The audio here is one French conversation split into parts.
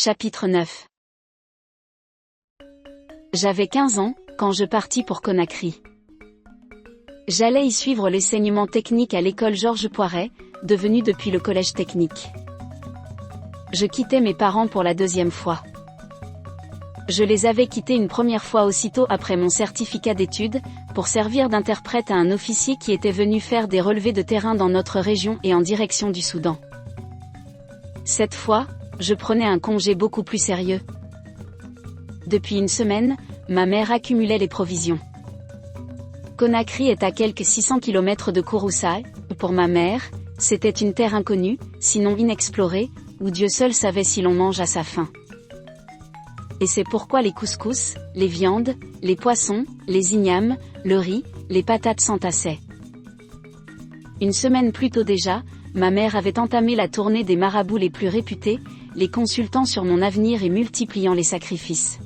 Chapitre 9. J'avais 15 ans, quand je partis pour Conakry. J'allais y suivre l'enseignement technique à l'école Georges Poiret, devenue depuis le collège technique. Je quittais mes parents pour la deuxième fois. Je les avais quittés une première fois aussitôt après mon certificat d'études, pour servir d'interprète à un officier qui était venu faire des relevés de terrain dans notre région et en direction du Soudan. Cette fois, je prenais un congé beaucoup plus sérieux. Depuis une semaine, ma mère accumulait les provisions. Conakry est à quelques 600 km de Kouroussa. Pour ma mère, c'était une terre inconnue, sinon inexplorée, où Dieu seul savait si l'on mange à sa faim. Et c'est pourquoi les couscous, les viandes, les poissons, les ignames, le riz, les patates s'entassaient. Une semaine plus tôt déjà, ma mère avait entamé la tournée des marabouts les plus réputés, les consultant sur mon avenir et multipliant les sacrifices.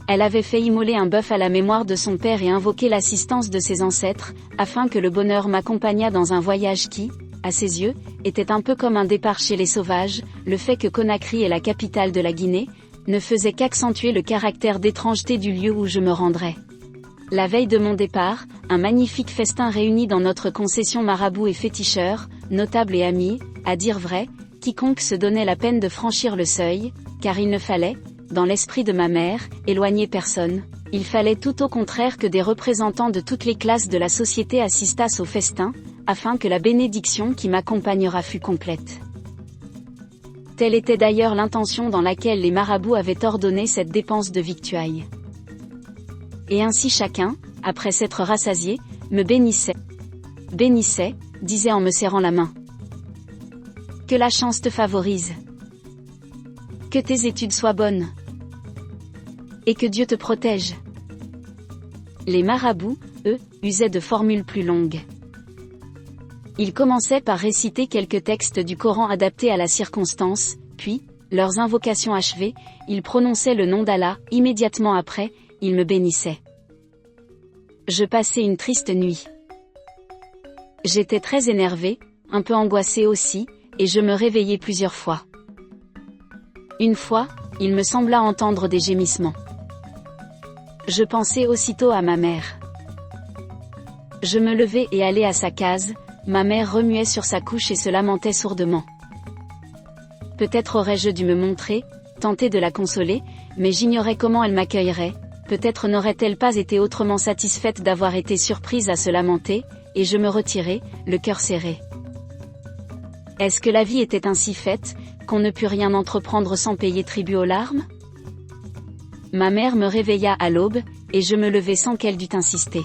Elle avait fait immoler un bœuf à la mémoire de son père et invoqué l'assistance de ses ancêtres, afin que le bonheur m'accompagnât dans un voyage qui, à ses yeux, était un peu comme un départ chez les sauvages. Le fait que Conakry est la capitale de la Guinée, ne faisait qu'accentuer le caractère d'étrangeté du lieu où je me rendrais. La veille de mon départ, un magnifique festin réunit dans notre concession marabouts et féticheurs, notables et amis, à dire vrai, quiconque se donnait la peine de franchir le seuil, car il ne fallait, dans l'esprit de ma mère, éloigner personne. Il fallait tout au contraire que des représentants de toutes les classes de la société assistassent au festin, afin que la bénédiction qui m'accompagnera fût complète. Telle était d'ailleurs l'intention dans laquelle les marabouts avaient ordonné cette dépense de victuailles. Et ainsi chacun, après s'être rassasié, me bénissait, disait en me serrant la main. Que la chance te favorise. Que tes études soient bonnes. Et que Dieu te protège. Les marabouts, eux, usaient de formules plus longues. Ils commençaient par réciter quelques textes du Coran adaptés à la circonstance, puis, leurs invocations achevées, ils prononçaient le nom d'Allah. Immédiatement après, ils me bénissaient. Je passai une triste nuit. J'étais très énervé, un peu angoissé aussi, et je me réveillai plusieurs fois. Une fois, il me sembla entendre des gémissements. Je pensai aussitôt à ma mère. Je me levai et allai à sa case. Ma mère remuait sur sa couche et se lamentait sourdement. Peut-être aurais-je dû me montrer, tenter de la consoler, mais j'ignorais comment elle m'accueillerait. Peut-être n'aurait-elle pas été autrement satisfaite d'avoir été surprise à se lamenter, et je me retirai, le cœur serré. Est-ce que la vie était ainsi faite, qu'on ne put rien entreprendre sans payer tribut aux larmes? Ma mère me réveilla à l'aube, et je me levai sans qu'elle dût insister.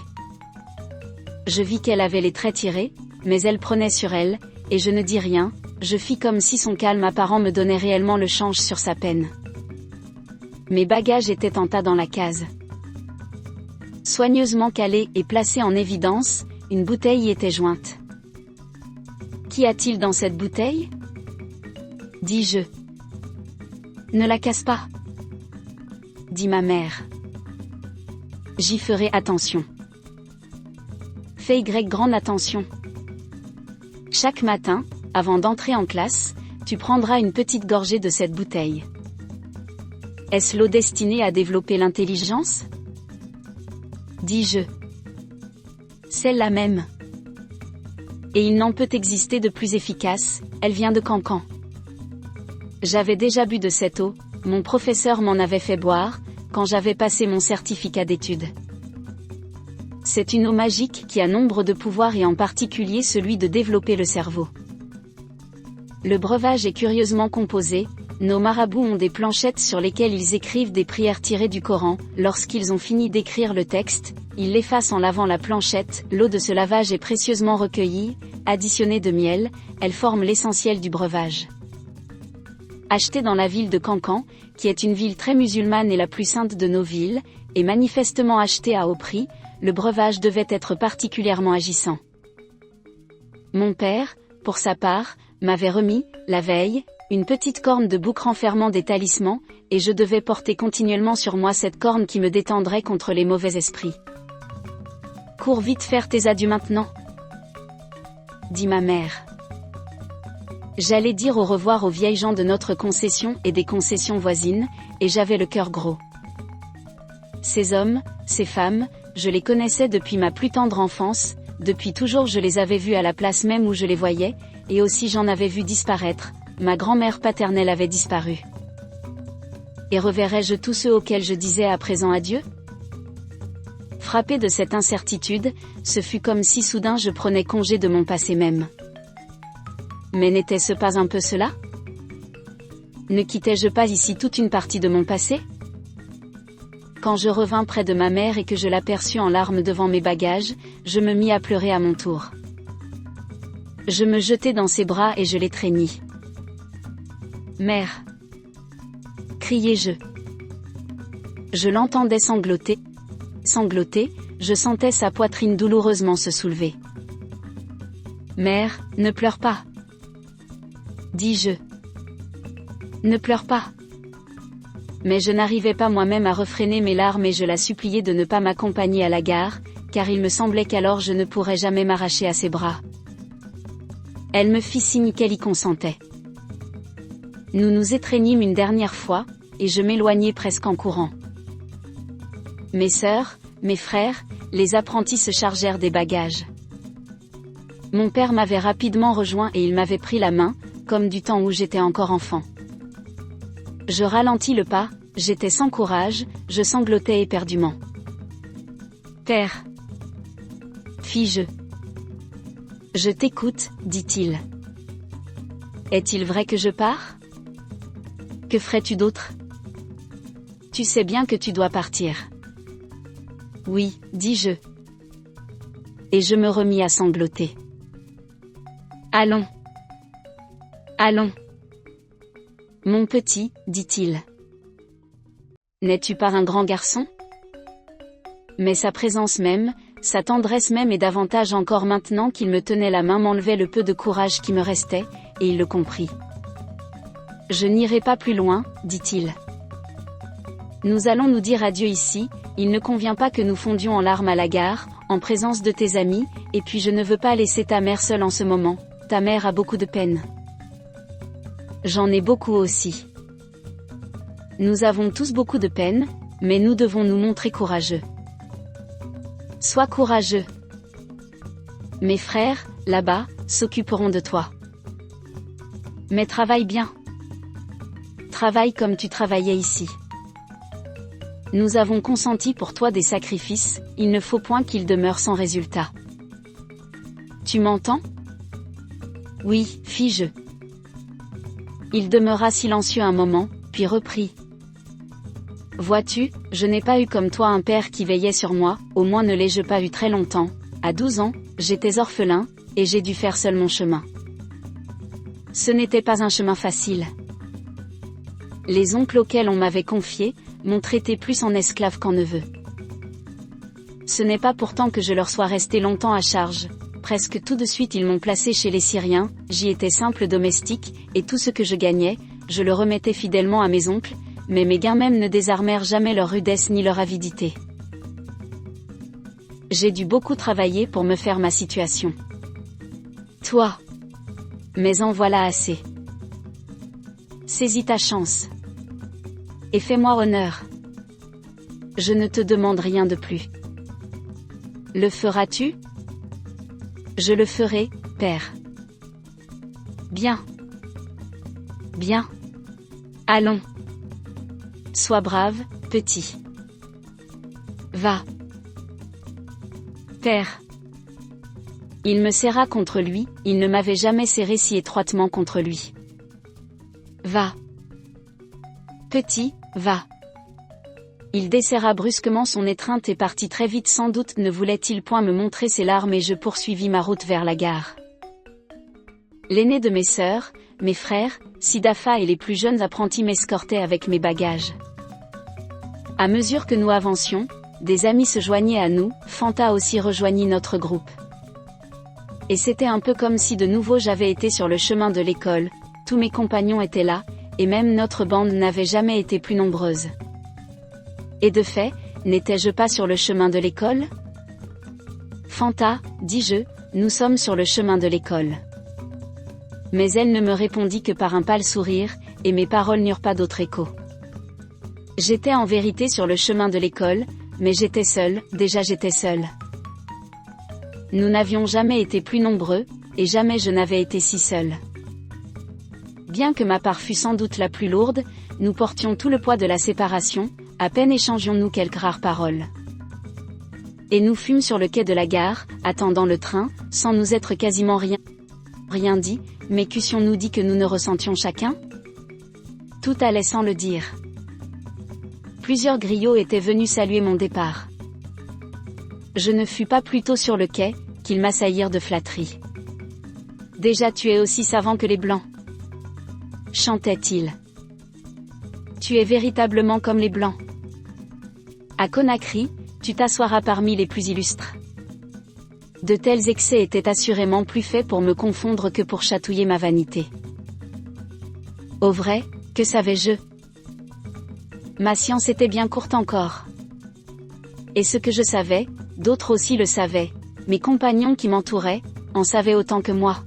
Je vis qu'elle avait les traits tirés, mais elle prenait sur elle, et je ne dis rien, je fis comme si son calme apparent me donnait réellement le change sur sa peine. Mes bagages étaient en tas dans la case. Soigneusement calés et placés en évidence, une bouteille y était jointe. Qu'y a-t-il dans cette bouteille? Dis-je. Ne la casse pas, dit ma mère. J'y ferai attention. Fais grande attention. Chaque matin, avant d'entrer en classe, tu prendras une petite gorgée de cette bouteille. Est-ce l'eau destinée à développer l'intelligence? Dis-je. Celle-là même. Et il n'en peut exister de plus efficace, elle vient de Cancan. J'avais déjà bu de cette eau, mon professeur m'en avait fait boire, quand j'avais passé mon certificat d'études. C'est une eau magique qui a nombre de pouvoirs et en particulier celui de développer le cerveau. Le breuvage est curieusement composé, nos marabouts ont des planchettes sur lesquelles ils écrivent des prières tirées du Coran. Lorsqu'ils ont fini d'écrire le texte, ils l'effacent en lavant la planchette. L'eau de ce lavage est précieusement recueillie, additionnée de miel, elle forme l'essentiel du breuvage. Acheté dans la ville de Cancan, qui est une ville très musulmane et la plus sainte de nos villes, et manifestement acheté à haut prix, le breuvage devait être particulièrement agissant. Mon père, pour sa part, m'avait remis, la veille, une petite corne de bouc renfermant des talismans, et je devais porter continuellement sur moi cette corne qui me détendrait contre les mauvais esprits. Cours vite faire tes adieux maintenant, dit ma mère. J'allais dire au revoir aux vieilles gens de notre concession et des concessions voisines, et j'avais le cœur gros. Ces hommes, ces femmes, je les connaissais depuis ma plus tendre enfance, depuis toujours je les avais vus à la place même où je les voyais, et aussi j'en avais vu disparaître, ma grand-mère paternelle avait disparu. Et reverrai-je tous ceux auxquels je disais à présent adieu ? Frappé de cette incertitude, ce fut comme si soudain je prenais congé de mon passé même. Mais n'était-ce pas un peu cela ? Ne quittais-je pas ici toute une partie de mon passé ? Quand je revins près de ma mère et que je l'aperçus en larmes devant mes bagages, je me mis à pleurer à mon tour. Je me jetai dans ses bras et je l'étreignis. « Mère !» criai-je. Je l'entendais sangloter, je sentais sa poitrine douloureusement se soulever. « Mère, ne pleure pas !» dis-je. « Ne pleure pas !» Mais je n'arrivais pas moi-même à refréner mes larmes et je la suppliai de ne pas m'accompagner à la gare, car il me semblait qu'alors je ne pourrais jamais m'arracher à ses bras. Elle me fit signe qu'elle y consentait. Nous nous étreignîmes une dernière fois, et je m'éloignai presque en courant. Mes sœurs, mes frères, les apprentis se chargèrent des bagages. Mon père m'avait rapidement rejoint et il m'avait pris la main, comme du temps où j'étais encore enfant. Je ralentis le pas, j'étais sans courage, je sanglotais éperdument. « Père !» fis-je. « Je t'écoute, dit-il. Est-il vrai que je pars ? Que ferais-tu d'autre ? Tu sais bien que tu dois partir. Oui, dis-je. Et je me remis à sangloter. Allons. Allons. Mon petit, dit-il. N'es-tu pas un grand garçon ? Mais sa présence même, sa tendresse même et davantage encore maintenant qu'il me tenait la main m'enlevait le peu de courage qui me restait, et il le comprit. Je n'irai pas plus loin, dit-il. Nous allons nous dire adieu ici, il ne convient pas que nous fondions en larmes à la gare, en présence de tes amis, et puis je ne veux pas laisser ta mère seule en ce moment, ta mère a beaucoup de peine. J'en ai beaucoup aussi. Nous avons tous beaucoup de peine, mais nous devons nous montrer courageux. Sois courageux. Mes frères, là-bas, s'occuperont de toi. Mais travaille bien. Travaille comme tu travaillais ici. Nous avons consenti pour toi des sacrifices, il ne faut point qu'ils demeurent sans résultat. Tu m'entends ? Oui, fis-je. Il demeura silencieux un moment, puis reprit. Vois-tu, je n'ai pas eu comme toi un père qui veillait sur moi, au moins ne l'ai-je pas eu très longtemps. À 12 ans, j'étais orphelin, et j'ai dû faire seul mon chemin. Ce n'était pas un chemin facile. Les oncles auxquels on m'avait confié, m'ont traité plus en esclave qu'en neveu. Ce n'est pas pourtant que je leur sois resté longtemps à charge. Presque tout de suite ils m'ont placé chez les Syriens, j'y étais simple domestique, et tout ce que je gagnais, je le remettais fidèlement à mes oncles, mais mes gains même ne désarmèrent jamais leur rudesse ni leur avidité. J'ai dû beaucoup travailler pour me faire ma situation. Toi. Mais en voilà assez. Saisis ta chance. Et fais-moi honneur. Je ne te demande rien de plus. Le feras-tu ? Je le ferai, père. Bien. Bien. Allons. Sois brave, petit. Va. Père. Il me serra contre lui, il ne m'avait jamais serré si étroitement contre lui. Va. Petit, va. Il desserra brusquement son étreinte et partit très vite, sans doute ne voulait-il point me montrer ses larmes, et je poursuivis ma route vers la gare. L'aîné de mes sœurs, mes frères, Sidafa et les plus jeunes apprentis m'escortaient avec mes bagages. À mesure que nous avancions, des amis se joignaient à nous, Fanta aussi rejoignit notre groupe. Et c'était un peu comme si de nouveau j'avais été sur le chemin de l'école, tous mes compagnons étaient là, et même notre bande n'avait jamais été plus nombreuse. Et de fait, n'étais-je pas sur le chemin de l'école ? Fanta, dis-je, nous sommes sur le chemin de l'école. Mais elle ne me répondit que par un pâle sourire, et mes paroles n'eurent pas d'autre écho. J'étais en vérité sur le chemin de l'école, mais j'étais seule, déjà j'étais seule. Nous n'avions jamais été plus nombreux, et jamais je n'avais été si seule. Bien que ma part fût sans doute la plus lourde, nous portions tout le poids de la séparation, à peine échangions-nous quelques rares paroles. Et nous fûmes sur le quai de la gare, attendant le train, sans nous être quasiment rien dit, mais qu'eussions-nous dit que nous ne ressentions chacun ? Tout allait sans le dire. Plusieurs griots étaient venus saluer mon départ. Je ne fus pas plus tôt sur le quai, qu'ils m'assaillirent de flatteries. « Déjà tu es aussi savant que les Blancs !» chantait-il. « Tu es véritablement comme les Blancs. À Conakry, tu t'assoiras parmi les plus illustres. » De tels excès étaient assurément plus faits pour me confondre que pour chatouiller ma vanité. Au vrai, que savais-je ? Ma science était bien courte encore. Et ce que je savais, d'autres aussi le savaient, mes compagnons qui m'entouraient, en savaient autant que moi.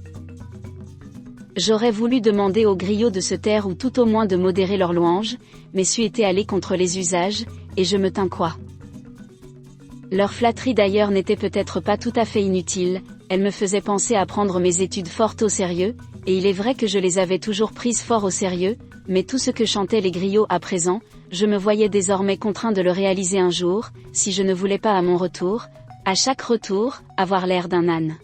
J'aurais voulu demander aux griots de se taire ou tout au moins de modérer leurs louanges, mais suis été allé contre les usages, et je me tins coi. Leur flatterie d'ailleurs n'était peut-être pas tout à fait inutile, elle me faisait penser à prendre mes études fort au sérieux, et il est vrai que je les avais toujours prises fort au sérieux, mais tout ce que chantaient les griots à présent, je me voyais désormais contraint de le réaliser un jour, si je ne voulais pas à mon retour, à chaque retour, avoir l'air d'un âne.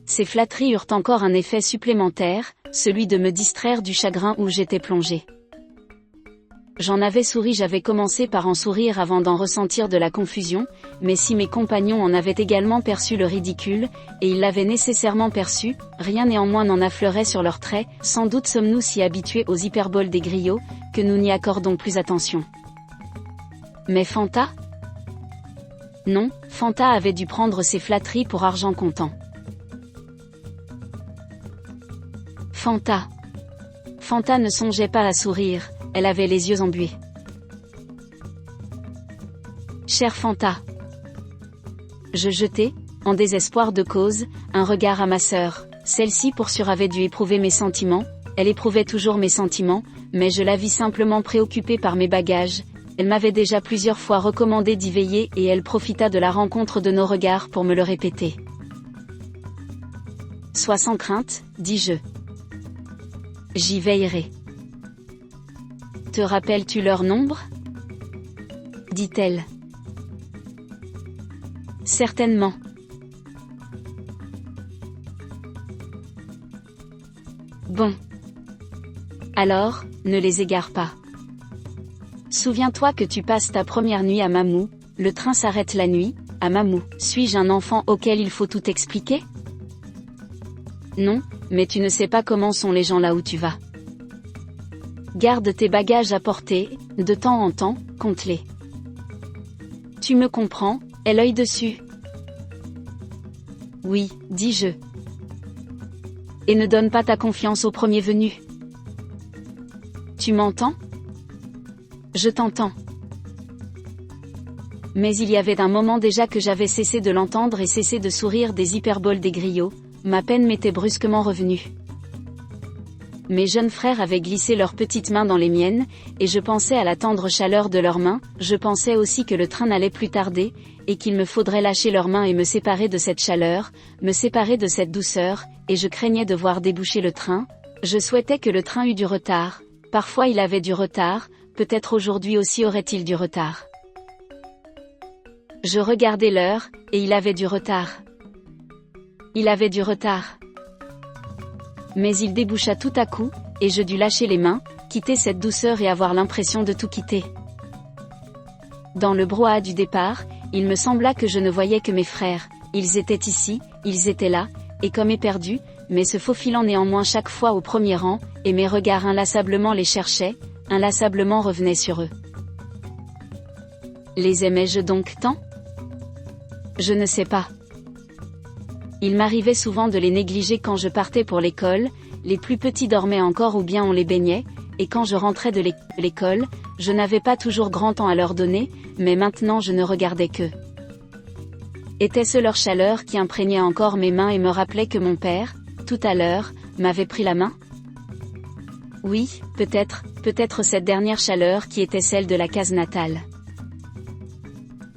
Ces flatteries eurent encore un effet supplémentaire, celui de me distraire du chagrin où j'étais plongé. J'en avais souri, j'avais commencé par en sourire avant d'en ressentir de la confusion, mais si mes compagnons en avaient également perçu le ridicule, et ils l'avaient nécessairement perçu, rien néanmoins n'en affleurait sur leurs traits, sans doute sommes-nous si habitués aux hyperboles des griots, que nous n'y accordons plus attention. Mais Fanta ? Non, Fanta avait dû prendre ses flatteries pour argent comptant. Fanta ne songeait pas à sourire, elle avait les yeux embués. Chère Fanta. Je jetai, en désespoir de cause, un regard à ma sœur. Celle-ci pour sûr avait dû éprouver mes sentiments, elle éprouvait toujours mes sentiments, mais je la vis simplement préoccupée par mes bagages. Elle m'avait déjà plusieurs fois recommandé d'y veiller et elle profita de la rencontre de nos regards pour me le répéter. Sois sans crainte, dis-je. J'y veillerai. Te rappelles-tu leur nombre ? dit-elle. Certainement. Bon. Alors, ne les égare pas. Souviens-toi que tu passes ta première nuit à Mamou, le train s'arrête la nuit, à Mamou. Suis-je un enfant auquel il faut tout expliquer ? Non, mais tu ne sais pas comment sont les gens là où tu vas. Garde tes bagages à portée, de temps en temps, compte-les. Tu me comprends, aie l'œil dessus. Oui, dis-je. Et ne donne pas ta confiance au premier venu. Tu m'entends ? Je t'entends. Mais il y avait un moment déjà que j'avais cessé de l'entendre et cessé de sourire des hyperboles des griots, ma peine m'était brusquement revenue. Mes jeunes frères avaient glissé leurs petites mains dans les miennes, et je pensais à la tendre chaleur de leurs mains, je pensais aussi que le train n'allait plus tarder, et qu'il me faudrait lâcher leurs mains et me séparer de cette chaleur, me séparer de cette douceur, et je craignais de voir déboucher le train, je souhaitais que le train eût du retard, parfois il avait du retard, peut-être aujourd'hui aussi aurait-il du retard. Je regardais l'heure, et il avait du retard. Il avait du retard. Mais il déboucha tout à coup, et je dus lâcher les mains, quitter cette douceur et avoir l'impression de tout quitter. Dans le brouhaha du départ, il me sembla que je ne voyais que mes frères, ils étaient ici, ils étaient là, et comme éperdus, mais se faufilant néanmoins chaque fois au premier rang, et mes regards inlassablement les cherchaient, inlassablement revenaient sur eux. Les aimais-je donc tant ? Je ne sais pas. Il m'arrivait souvent de les négliger quand je partais pour l'école, les plus petits dormaient encore ou bien on les baignait, et quand je rentrais de l'école, je n'avais pas toujours grand temps à leur donner, mais maintenant je ne regardais qu'eux. Était-ce leur chaleur qui imprégnait encore mes mains et me rappelait que mon père, tout à l'heure, m'avait pris la main? Oui, peut-être cette dernière chaleur qui était celle de la case natale.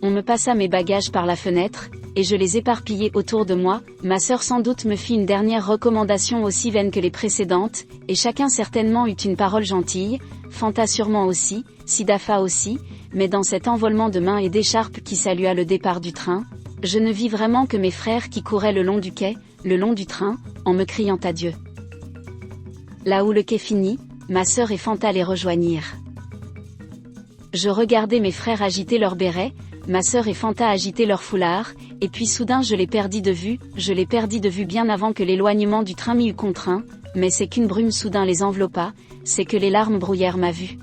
On me passa mes bagages par la fenêtre, et je les éparpillai autour de moi. Ma sœur sans doute me fit une dernière recommandation aussi vaine que les précédentes, et chacun certainement eut une parole gentille, Fanta sûrement aussi, Sidafa aussi, mais dans cet envolement de mains et d'écharpes qui salua le départ du train, je ne vis vraiment que mes frères qui couraient le long du quai, le long du train, en me criant adieu. Là où le quai finit, ma sœur et Fanta les rejoignirent. Je regardais mes frères agiter leurs bérets, ma sœur et Fanta agiter leurs foulards, et puis soudain je les perdis de vue bien avant que l'éloignement du train m'y eût contraint, mais c'est qu'une brume soudain les enveloppa, c'est que les larmes brouillèrent ma vue.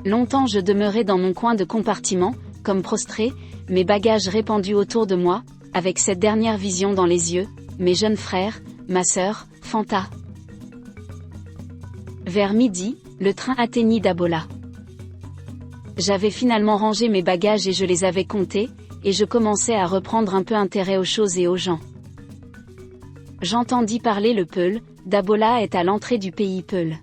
Longtemps je demeurai dans mon coin de compartiment, comme prostré, mes bagages répandus autour de moi, avec cette dernière vision dans les yeux, mes jeunes frères, ma sœur, Fanta. Vers midi, le train atteignit Dabola. J'avais finalement rangé mes bagages et je les avais comptés, et je commençais à reprendre un peu intérêt aux choses et aux gens. J'entendis parler le Peul. Dabola est à l'entrée du pays Peul.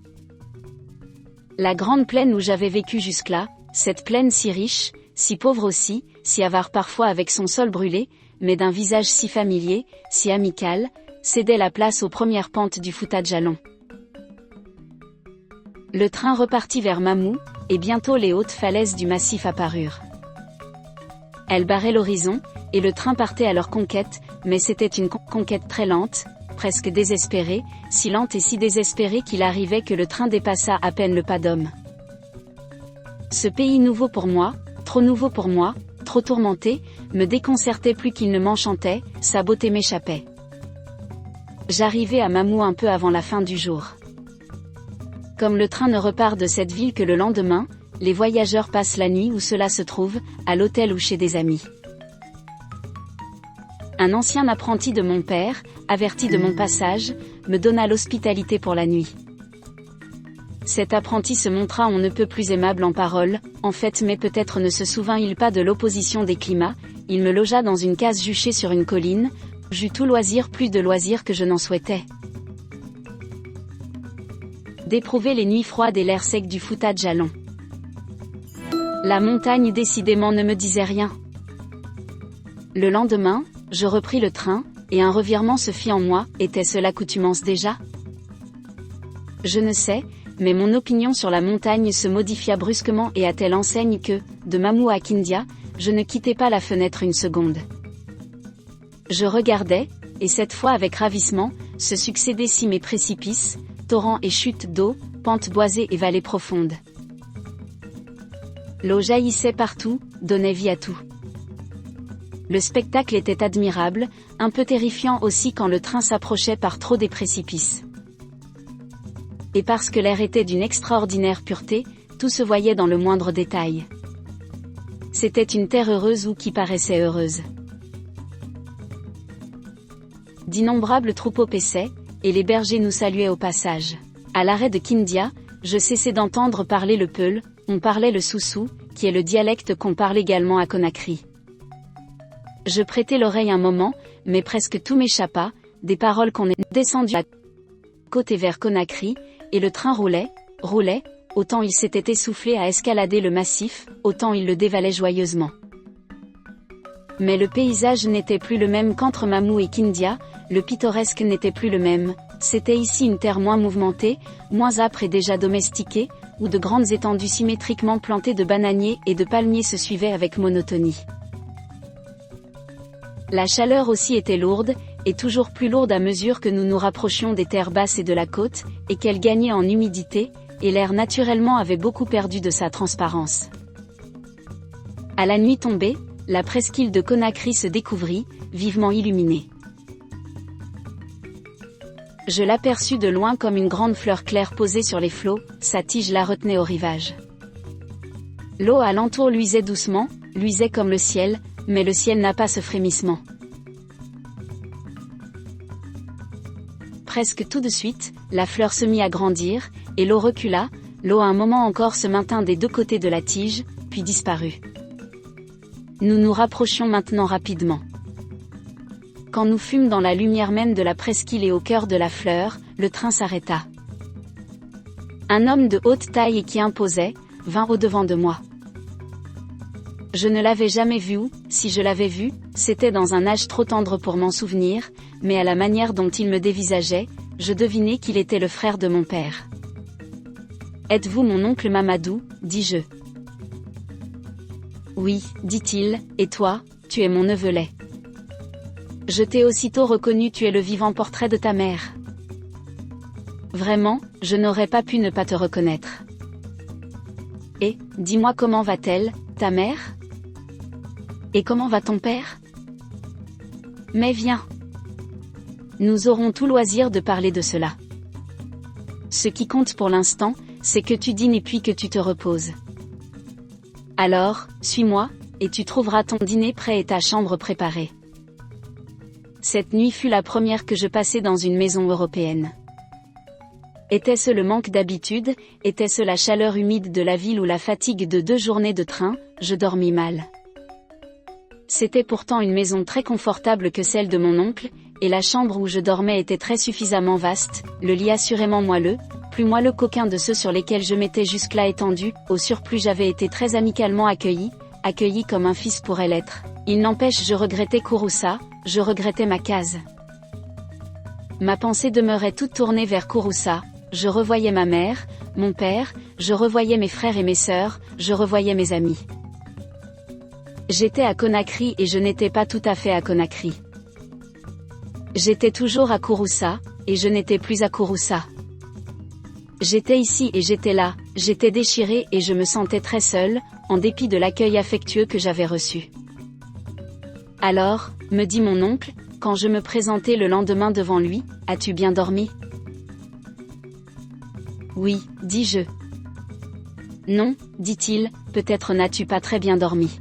La grande plaine où j'avais vécu jusque-là, cette plaine si riche, si pauvre aussi, si avare parfois avec son sol brûlé, mais d'un visage si familier, si amical, cédait la place aux premières pentes du Fouta Djallon. Le train repartit vers Mamou, et bientôt les hautes falaises du massif apparurent. Elles barraient l'horizon, et le train partait à leur conquête, mais c'était une conquête très lente, presque désespérée, si lente et si désespérée qu'il arrivait que le train dépassa à peine le pas d'homme. Ce pays nouveau pour moi, trop nouveau pour moi, trop tourmenté, me déconcertait plus qu'il ne m'enchantait, sa beauté m'échappait. J'arrivai à Mamou un peu avant la fin du jour. Comme le train ne repart de cette ville que le lendemain, les voyageurs passent la nuit où cela se trouve, à l'hôtel ou chez des amis. Un ancien apprenti de mon père, averti de mon passage, me donna l'hospitalité pour la nuit. Cet apprenti se montra on ne peut plus aimable en parole, en fait mais peut-être ne se souvint-il pas de l'opposition des climats, il me logea dans une case juchée sur une colline, j'eus tout loisir plus de loisirs que je n'en souhaitais. D'éprouver les nuits froides et l'air sec du Fouta Djallon. La montagne décidément ne me disait rien. Le lendemain, je repris le train, et un revirement se fit en moi, était-ce l'accoutumance déjà? Je ne sais, mais mon opinion sur la montagne se modifia brusquement et à telle enseigne que, de Mamou à Kindia, je ne quittai pas la fenêtre une seconde. Je regardais, et cette fois avec ravissement, se succédaient cimes et précipices, torrents et chutes d'eau, pentes boisées et vallées profondes. L'eau jaillissait partout, donnait vie à tout. Le spectacle était admirable, un peu terrifiant aussi quand le train s'approchait par trop des précipices. Et parce que l'air était d'une extraordinaire pureté, tout se voyait dans le moindre détail. C'était une terre heureuse ou qui paraissait heureuse. D'innombrables troupeaux paissaient, et les bergers nous saluaient au passage. À l'arrêt de Kindia, je cessai d'entendre parler le Peul, on parlait le Soussou, qui est le dialecte qu'on parle également à Conakry. Je prêtai l'oreille un moment, mais presque tout m'échappa, des paroles qu'on est descendu à côté vers Conakry, et le train roulait, autant il s'était essoufflé à escalader le massif, autant il le dévalait joyeusement. Mais le paysage n'était plus le même qu'entre Mamou et Kindia, le pittoresque n'était plus le même, c'était ici une terre moins mouvementée, moins âpre et déjà domestiquée, où de grandes étendues symétriquement plantées de bananiers et de palmiers se suivaient avec monotonie. La chaleur aussi était lourde, et toujours plus lourde à mesure que nous nous rapprochions des terres basses et de la côte, et qu'elle gagnait en humidité, et l'air naturellement avait beaucoup perdu de sa transparence. À la nuit tombée, la presqu'île de Conakry se découvrit, vivement illuminée. Je l'aperçus de loin comme une grande fleur claire posée sur les flots, sa tige la retenait au rivage. L'eau alentour luisait doucement, luisait comme le ciel, mais le ciel n'a pas ce frémissement. Presque tout de suite, la fleur se mit à grandir, et l'eau recula, l'eau un moment encore se maintint des deux côtés de la tige, puis disparut. Nous nous rapprochions maintenant rapidement. Quand nous fûmes dans la lumière même de la presqu'île et au cœur de la fleur, le train s'arrêta. Un homme de haute taille et qui imposait, vint au-devant de moi. Je ne l'avais jamais vu ou, si je l'avais vu, c'était dans un âge trop tendre pour m'en souvenir, mais à la manière dont il me dévisageait, je devinai qu'il était le frère de mon père. « Êtes-vous mon oncle Mamadou ?» dis-je. « Oui, dit-il, et toi, tu es mon neveulet. Je t'ai aussitôt reconnu, tu es le vivant portrait de ta mère. » Vraiment, je n'aurais pas pu ne pas te reconnaître. « Et, dis-moi comment va-t-elle, ta mère ? Et comment va ton père ? Mais viens. Nous aurons tout loisir de parler de cela. Ce qui compte pour l'instant, c'est que tu dînes et puis que tu te reposes. Alors, suis-moi, et tu trouveras ton dîner prêt et ta chambre préparée. » Cette nuit fut la première que je passai dans une maison européenne. Était-ce le manque d'habitude, était-ce la chaleur humide de la ville ou la fatigue de 2 journées de train ? Je dormis mal. C'était pourtant une maison très confortable que celle de mon oncle, et la chambre où je dormais était très suffisamment vaste, le lit assurément moelleux, plus moelleux qu'aucun de ceux sur lesquels je m'étais jusque-là étendu, au surplus j'avais été très amicalement accueilli comme un fils pourrait l'être. Il n'empêche, je regrettais Kouroussa, je regrettais ma case. Ma pensée demeurait toute tournée vers Kouroussa, je revoyais ma mère, mon père, je revoyais mes frères et mes sœurs, je revoyais mes amis. J'étais à Conakry et je n'étais pas tout à fait à Conakry. J'étais toujours à Kouroussa, et je n'étais plus à Kouroussa. J'étais ici et j'étais là, j'étais déchiré et je me sentais très seul, en dépit de l'accueil affectueux que j'avais reçu. Alors, me dit mon oncle, quand je me présentai le lendemain devant lui, « As-tu bien dormi ? » « Oui, dis-je. »« Non, dit-il, peut-être n'as-tu pas très bien dormi.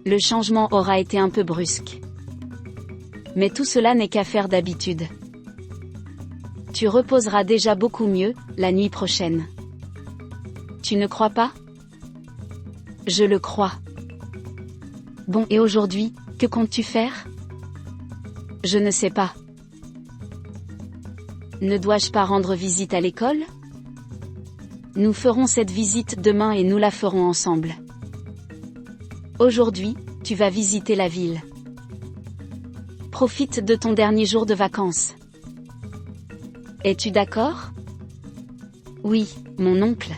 Le changement aura été un peu brusque. Mais tout cela n'est qu'affaire d'habitude. Tu reposeras déjà beaucoup mieux, la nuit prochaine. Tu ne crois pas ? Je le crois. Bon, et aujourd'hui, que comptes-tu faire ? Je ne sais pas. Ne dois-je pas rendre visite à l'école ? Nous ferons cette visite demain et nous la ferons ensemble. Aujourd'hui, tu vas visiter la ville. Profite de ton dernier jour de vacances. Es-tu d'accord ? Oui, mon oncle.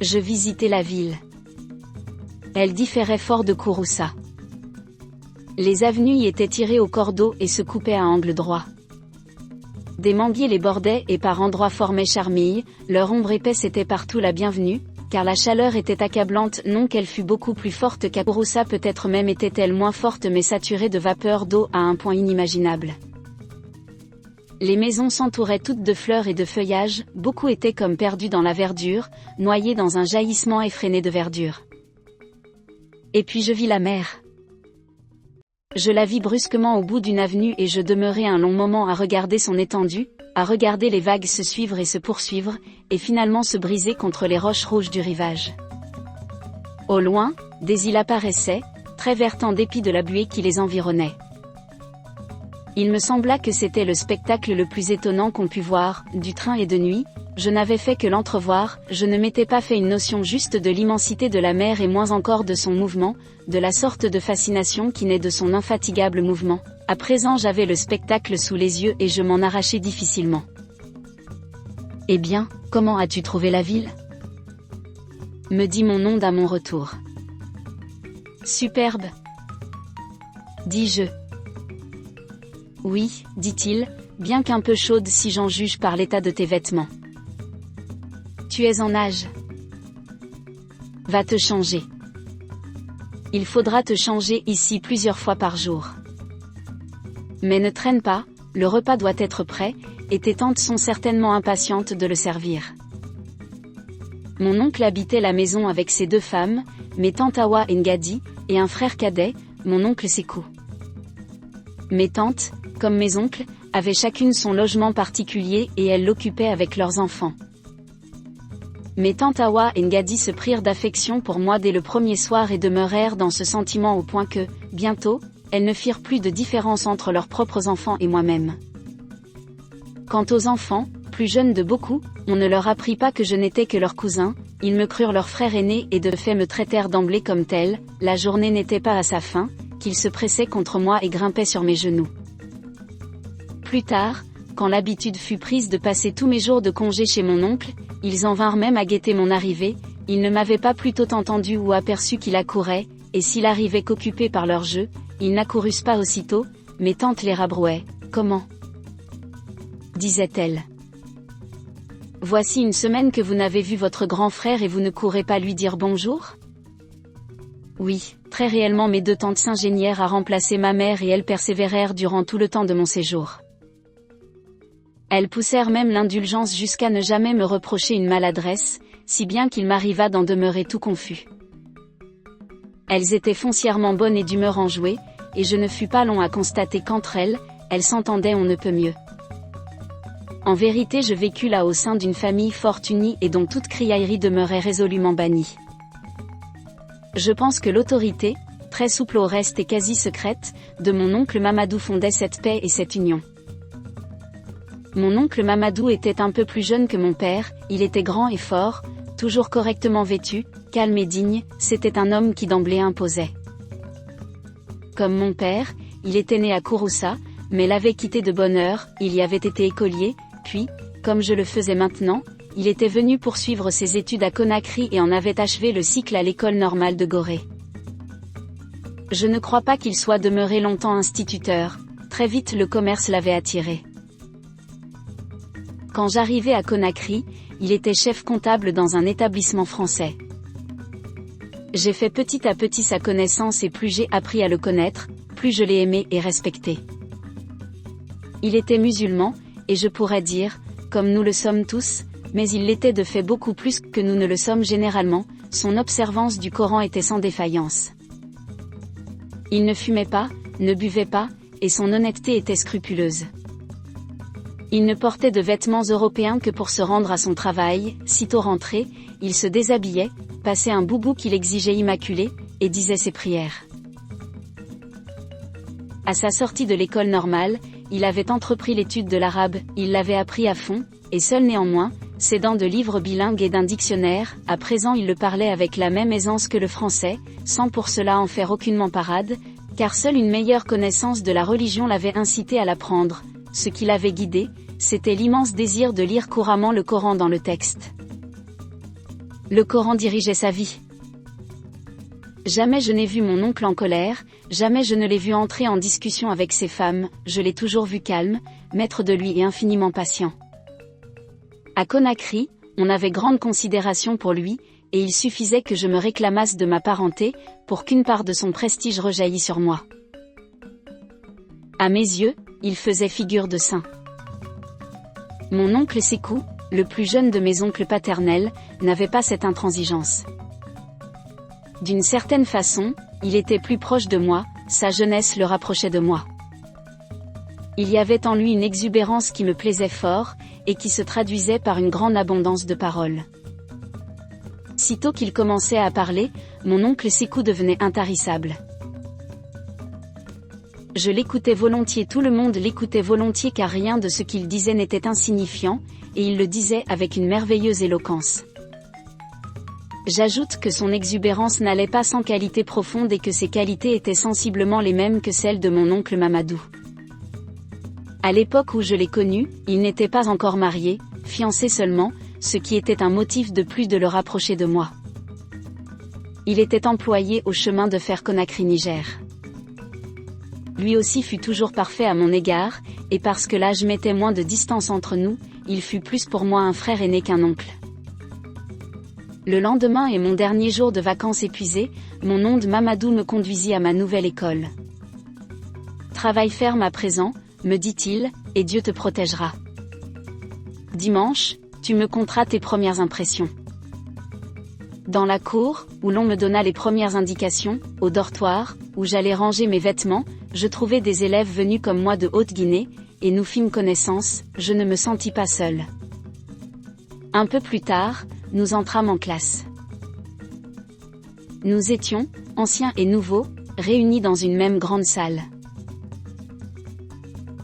Je visitais la ville. Elle différait fort de Kouroussa. Les avenues y étaient tirées au cordeau et se coupaient à angle droit. Des manguiers les bordaient et par endroits formaient charmilles, leur ombre épaisse était partout la bienvenue, car la chaleur était accablante, non qu'elle fût beaucoup plus forte qu'à Kouroussa, peut-être même était-elle moins forte mais saturée de vapeur d'eau à un point inimaginable. Les maisons s'entouraient toutes de fleurs et de feuillages, beaucoup étaient comme perdus dans la verdure, noyés dans un jaillissement effréné de verdure. Et puis je vis la mer. Je la vis brusquement au bout d'une avenue et je demeurai un long moment à regarder son étendue, à regarder les vagues se suivre et se poursuivre, et finalement se briser contre les roches rouges du rivage. Au loin, des îles apparaissaient, très vertes en dépit de la buée qui les environnait. Il me sembla que c'était le spectacle le plus étonnant qu'on pût voir, du train et de nuit, je n'avais fait que l'entrevoir, je ne m'étais pas fait une notion juste de l'immensité de la mer et moins encore de son mouvement, de la sorte de fascination qui naît de son infatigable mouvement. À présent j'avais le spectacle sous les yeux et je m'en arrachais difficilement. Eh bien, comment as-tu trouvé la ville ? Me dit mon onde à mon retour. Superbe. Dis-je. Oui, dit-il, bien qu'un peu chaude si j'en juge par l'état de tes vêtements. Tu es en âge. Va te changer. Il faudra te changer ici plusieurs fois par jour. Mais ne traîne pas, le repas doit être prêt, et tes tantes sont certainement impatientes de le servir. Mon oncle habitait la maison avec ses 2 femmes, mes tantes Awa et Ngadi, et un frère cadet, mon oncle Sékou. Mes tantes, comme mes oncles, avaient chacune son logement particulier et elles l'occupaient avec leurs enfants. Mes tantes Awa et Ngadi se prirent d'affection pour moi dès le premier soir et demeurèrent dans ce sentiment au point que, bientôt, elles ne firent plus de différence entre leurs propres enfants et moi-même. Quant aux enfants, plus jeunes de beaucoup, on ne leur apprit pas que je n'étais que leur cousin, ils me crurent leur frère aîné et de fait me traitèrent d'emblée comme tel, la journée n'était pas à sa fin, qu'ils se pressaient contre moi et grimpaient sur mes genoux. Plus tard, quand l'habitude fut prise de passer tous mes jours de congé chez mon oncle, ils en vinrent même à guetter mon arrivée, ils ne m'avaient pas plutôt entendu ou aperçu qu'il accourait, et s'il arrivait qu'occupés par leur jeu, ils n'accourussent pas aussitôt, mais tante les rabrouait. « Comment ?» disait-elle. « Voici une semaine que vous n'avez vu votre grand frère et vous ne courez pas lui dire bonjour ?» Oui, très réellement mes deux tantes s'ingénièrent à remplacer ma mère et elles persévérèrent durant tout le temps de mon séjour. Elles poussèrent même l'indulgence jusqu'à ne jamais me reprocher une maladresse, si bien qu'il m'arriva d'en demeurer tout confus. Elles étaient foncièrement bonnes et d'humeur enjouée, et je ne fus pas long à constater qu'entre elles, elles s'entendaient on ne peut mieux. En vérité je vécus là au sein d'une famille fort unie et dont toute criaillerie demeurait résolument bannie. Je pense que l'autorité, très souple au reste et quasi secrète, de mon oncle Mamadou fondait cette paix et cette union. Mon oncle Mamadou était un peu plus jeune que mon père, il était grand et fort, toujours correctement vêtu, calme et digne, c'était un homme qui d'emblée imposait. Comme mon père, il était né à Kouroussa, mais l'avait quitté de bonne heure, il y avait été écolier, puis, comme je le faisais maintenant, il était venu poursuivre ses études à Conakry et en avait achevé le cycle à l'école normale de Gorée. Je ne crois pas qu'il soit demeuré longtemps instituteur, très vite le commerce l'avait attiré. Quand j'arrivai à Conakry, il était chef comptable dans un établissement français. J'ai fait petit à petit sa connaissance et plus j'ai appris à le connaître, plus je l'ai aimé et respecté. Il était musulman, et je pourrais dire, comme nous le sommes tous, mais il l'était de fait beaucoup plus que nous ne le sommes généralement, son observance du Coran était sans défaillance. Il ne fumait pas, ne buvait pas, et son honnêteté était scrupuleuse. Il ne portait de vêtements européens que pour se rendre à son travail, sitôt rentré, il se déshabillait, passait un boubou qu'il exigeait immaculé, et disait ses prières. À sa sortie de l'école normale, il avait entrepris l'étude de l'arabe, il l'avait appris à fond, et seul néanmoins, s'aidant de livres bilingues et d'un dictionnaire, à présent il le parlait avec la même aisance que le français, sans pour cela en faire aucunement parade, car seule une meilleure connaissance de la religion l'avait incité à l'apprendre. Ce qui l'avait guidé, c'était l'immense désir de lire couramment le Coran dans le texte. Le Coran dirigeait sa vie. Jamais je n'ai vu mon oncle en colère, jamais je ne l'ai vu entrer en discussion avec ses femmes, je l'ai toujours vu calme, maître de lui et infiniment patient. À Conakry, on avait grande considération pour lui, et il suffisait que je me réclamasse de ma parenté, pour qu'une part de son prestige rejaillît sur moi. À mes yeux, il faisait figure de saint. Mon oncle Sékou, le plus jeune de mes oncles paternels, n'avait pas cette intransigeance. D'une certaine façon, il était plus proche de moi, sa jeunesse le rapprochait de moi. Il y avait en lui une exubérance qui me plaisait fort, et qui se traduisait par une grande abondance de paroles. Sitôt qu'il commençait à parler, mon oncle Sékou devenait intarissable. Je l'écoutais volontiers, tout le monde l'écoutait volontiers car rien de ce qu'il disait n'était insignifiant, et il le disait avec une merveilleuse éloquence. J'ajoute que son exubérance n'allait pas sans qualité profonde et que ses qualités étaient sensiblement les mêmes que celles de mon oncle Mamadou. À l'époque où je l'ai connu, il n'était pas encore marié, fiancé seulement, ce qui était un motif de plus de le rapprocher de moi. Il était employé au chemin de fer Conakry-Niger. Lui aussi fut toujours parfait à mon égard, et parce que l'âge mettait moins de distance entre nous, il fut plus pour moi un frère aîné qu'un oncle. Le lendemain et mon dernier jour de vacances épuisé, mon oncle Mamadou me conduisit à ma nouvelle école. Travaille ferme à présent, me dit-il, et Dieu te protégera. Dimanche, tu me conteras tes premières impressions. Dans la cour, où l'on me donna les premières indications, au dortoir, où j'allais ranger mes vêtements, je trouvai des élèves venus comme moi de Haute-Guinée, et nous fîmes connaissance, je ne me sentis pas seul. Un peu plus tard, nous entrâmes en classe. Nous étions, anciens et nouveaux, réunis dans une même grande salle.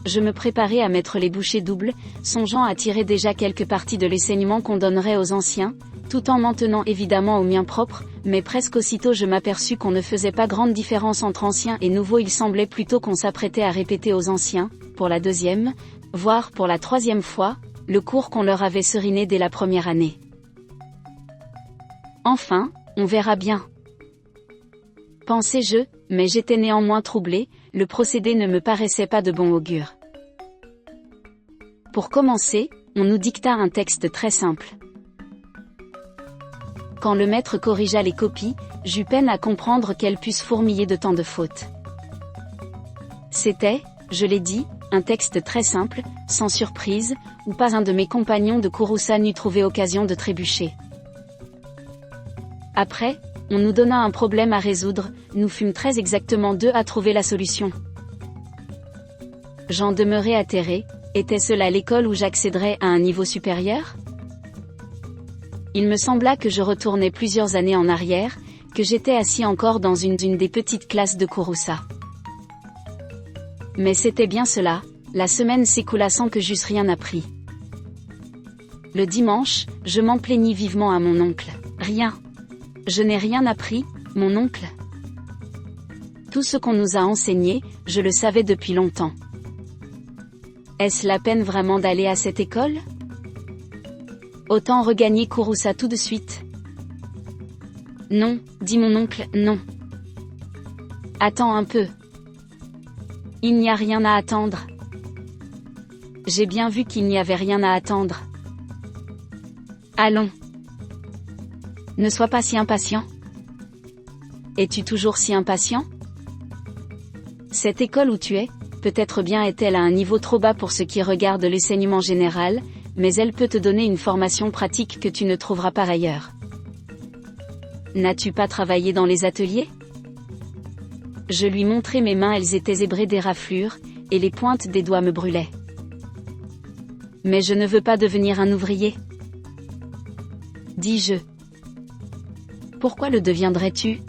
Je me préparais à mettre les bouchées doubles, songeant à tirer déjà quelques parties de l'enseignement qu'on donnerait aux anciens, tout en m'en tenant évidemment aux miens propres, mais presque aussitôt je m'aperçus qu'on ne faisait pas grande différence entre anciens et nouveaux. Il semblait plutôt qu'on s'apprêtait à répéter aux anciens, pour la deuxième, voire pour la troisième fois, le cours qu'on leur avait seriné dès la première année. Enfin, on verra bien. Pensais-je, mais j'étais néanmoins troublé, le procédé ne me paraissait pas de bon augure. Pour commencer, on nous dicta un texte très simple. Quand le maître corrigea les copies, j'eus peine à comprendre qu'elles puissent fourmiller de tant de fautes. C'était, je l'ai dit, un texte très simple, sans surprise, où pas un de mes compagnons de Kouroussa n'eût trouvé occasion de trébucher. Après, on nous donna un problème à résoudre, nous fûmes très exactement 2 à trouver la solution. J'en demeurais atterré, était-ce là l'école où j'accéderais à un niveau supérieur ? Il me sembla que je retournais plusieurs années en arrière, que j'étais assis encore dans une des petites classes de Kouroussa. Mais c'était bien cela, la semaine s'écoula sans que j'eusse rien appris. Le dimanche, je m'en plaignis vivement à mon oncle. Rien. Je n'ai rien appris, mon oncle. Tout ce qu'on nous a enseigné, je le savais depuis longtemps. Est-ce la peine vraiment d'aller à cette école ? Autant regagner Kouroussa tout de suite. Non, dit mon oncle, non. Attends un peu. Il n'y a rien à attendre. J'ai bien vu qu'il n'y avait rien à attendre. Allons. Ne sois pas si impatient. Es-tu toujours si impatient ? Cette école où tu es, peut-être bien est-elle à un niveau trop bas pour ce qui regarde l'enseignement général, mais elle peut te donner une formation pratique que tu ne trouveras pas ailleurs. N'as-tu pas travaillé dans les ateliers ? Je lui montrai mes mains, elles étaient zébrées des raflures, et les pointes des doigts me brûlaient. Mais je ne veux pas devenir un ouvrier. Dis-je. Pourquoi le deviendrais-tu ?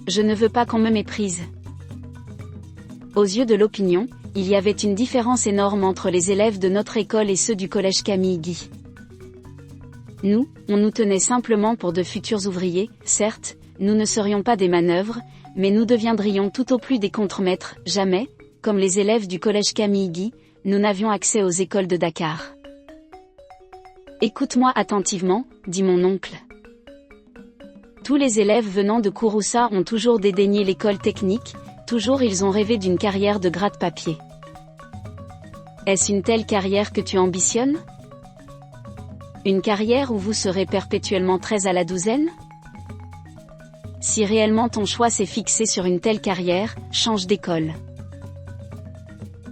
Je ne veux pas qu'on me méprise. Aux yeux de l'opinion, il y avait une différence énorme entre les élèves de notre école et ceux du collège Camille Guy. Nous, on nous tenait simplement pour de futurs ouvriers, certes, nous ne serions pas des manœuvres, mais nous deviendrions tout au plus des contremaîtres. Jamais, comme les élèves du collège Camille Guy, nous n'avions accès aux écoles de Dakar. Écoute-moi attentivement, dit mon oncle. Tous les élèves venant de Kouroussa ont toujours dédaigné l'école technique, toujours ils ont rêvé d'une carrière de gratte-papier. Est-ce une telle carrière que tu ambitionnes ? Une carrière où vous serez perpétuellement 13 à la douzaine ? Si réellement ton choix s'est fixé sur une telle carrière, change d'école.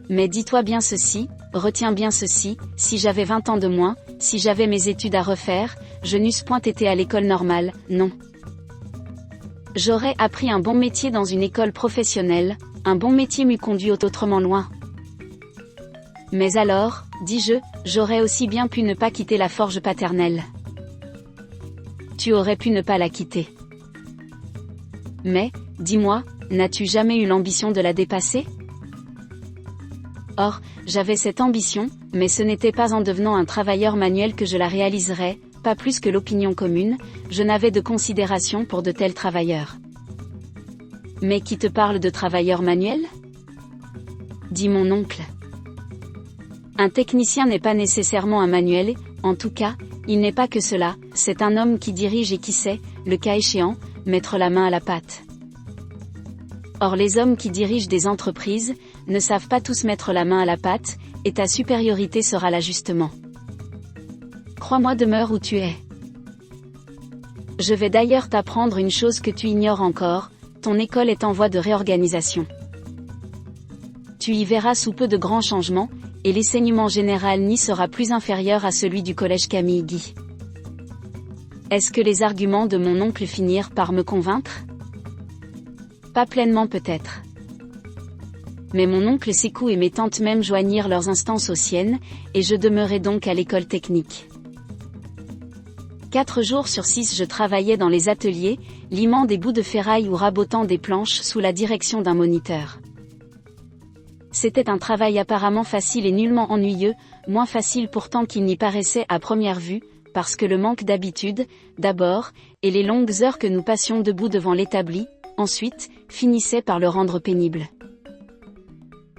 Mais dis-toi bien ceci, retiens bien ceci, si j'avais 20 ans de moins, si j'avais mes études à refaire, je n'eusse point été à l'école normale, non. J'aurais appris un bon métier dans une école professionnelle, un bon métier m'eût conduit autrement loin. Mais alors, dis-je, j'aurais aussi bien pu ne pas quitter la forge paternelle. Tu aurais pu ne pas la quitter. Mais, dis-moi, n'as-tu jamais eu l'ambition de la dépasser ? Or, j'avais cette ambition, mais ce n'était pas en devenant un travailleur manuel que je la réaliserais, pas plus que l'opinion commune, je n'avais de considération pour de tels travailleurs. Mais qui te parle de travailleurs manuels ? Dit mon oncle. Un technicien n'est pas nécessairement un manuel, en tout cas, il n'est pas que cela, c'est un homme qui dirige et qui sait, le cas échéant, mettre la main à la pâte. Or les hommes qui dirigent des entreprises, ne savent pas tous mettre la main à la pâte, et ta supériorité sera l'ajustement. Crois-moi, demeure où tu es. Je vais d'ailleurs t'apprendre une chose que tu ignores encore, ton école est en voie de réorganisation. Tu y verras sous peu de grands changements, et l'enseignement général n'y sera plus inférieur à celui du collège Camille Guy. Est-ce que les arguments de mon oncle finirent par me convaincre ? Pas pleinement peut-être. Mais mon oncle Sékou et mes tantes même joignirent leurs instances aux siennes, et je demeurai donc à l'école technique. 4 jours sur 6 je travaillais dans les ateliers, limant des bouts de ferraille ou rabotant des planches sous la direction d'un moniteur. C'était un travail apparemment facile et nullement ennuyeux, moins facile pourtant qu'il n'y paraissait à première vue, parce que le manque d'habitude, d'abord, et les longues heures que nous passions debout devant l'établi, ensuite, finissaient par le rendre pénible.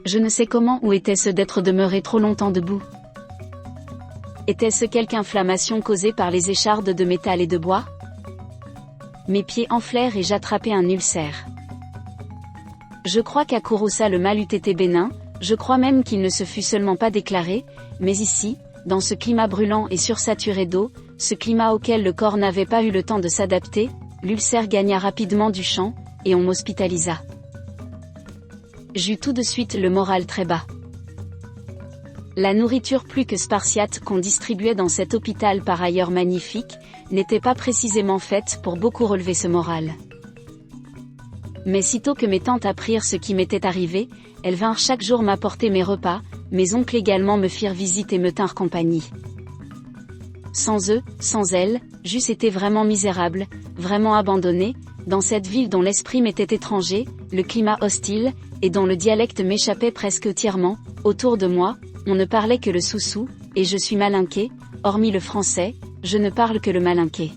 Je ne sais comment ou était-ce d'être demeuré trop longtemps debout. Était-ce quelque inflammation causée par les échardes de métal et de bois? Mes pieds enflèrent et j'attrapais un ulcère. Je crois qu'à Kouroussa le mal eût été bénin, je crois même qu'il ne se fût seulement pas déclaré, mais ici, dans ce climat brûlant et sursaturé d'eau, ce climat auquel le corps n'avait pas eu le temps de s'adapter, l'ulcère gagna rapidement du champ, et on m'hospitalisa. J'eus tout de suite le moral très bas. La nourriture plus que spartiate qu'on distribuait dans cet hôpital par ailleurs magnifique, n'était pas précisément faite pour beaucoup relever ce moral. Mais sitôt que mes tantes apprirent ce qui m'était arrivé, elles vinrent chaque jour m'apporter mes repas, mes oncles également me firent visite et me tinrent compagnie. Sans eux, sans elles, j'eusse été vraiment misérable, vraiment abandonné, dans cette ville dont l'esprit m'était étranger, le climat hostile, et dont le dialecte m'échappait presque entièrement. Autour de moi, on ne parlait que le soussou, et je suis malinqué, hormis le français, je ne parle que le malinqué.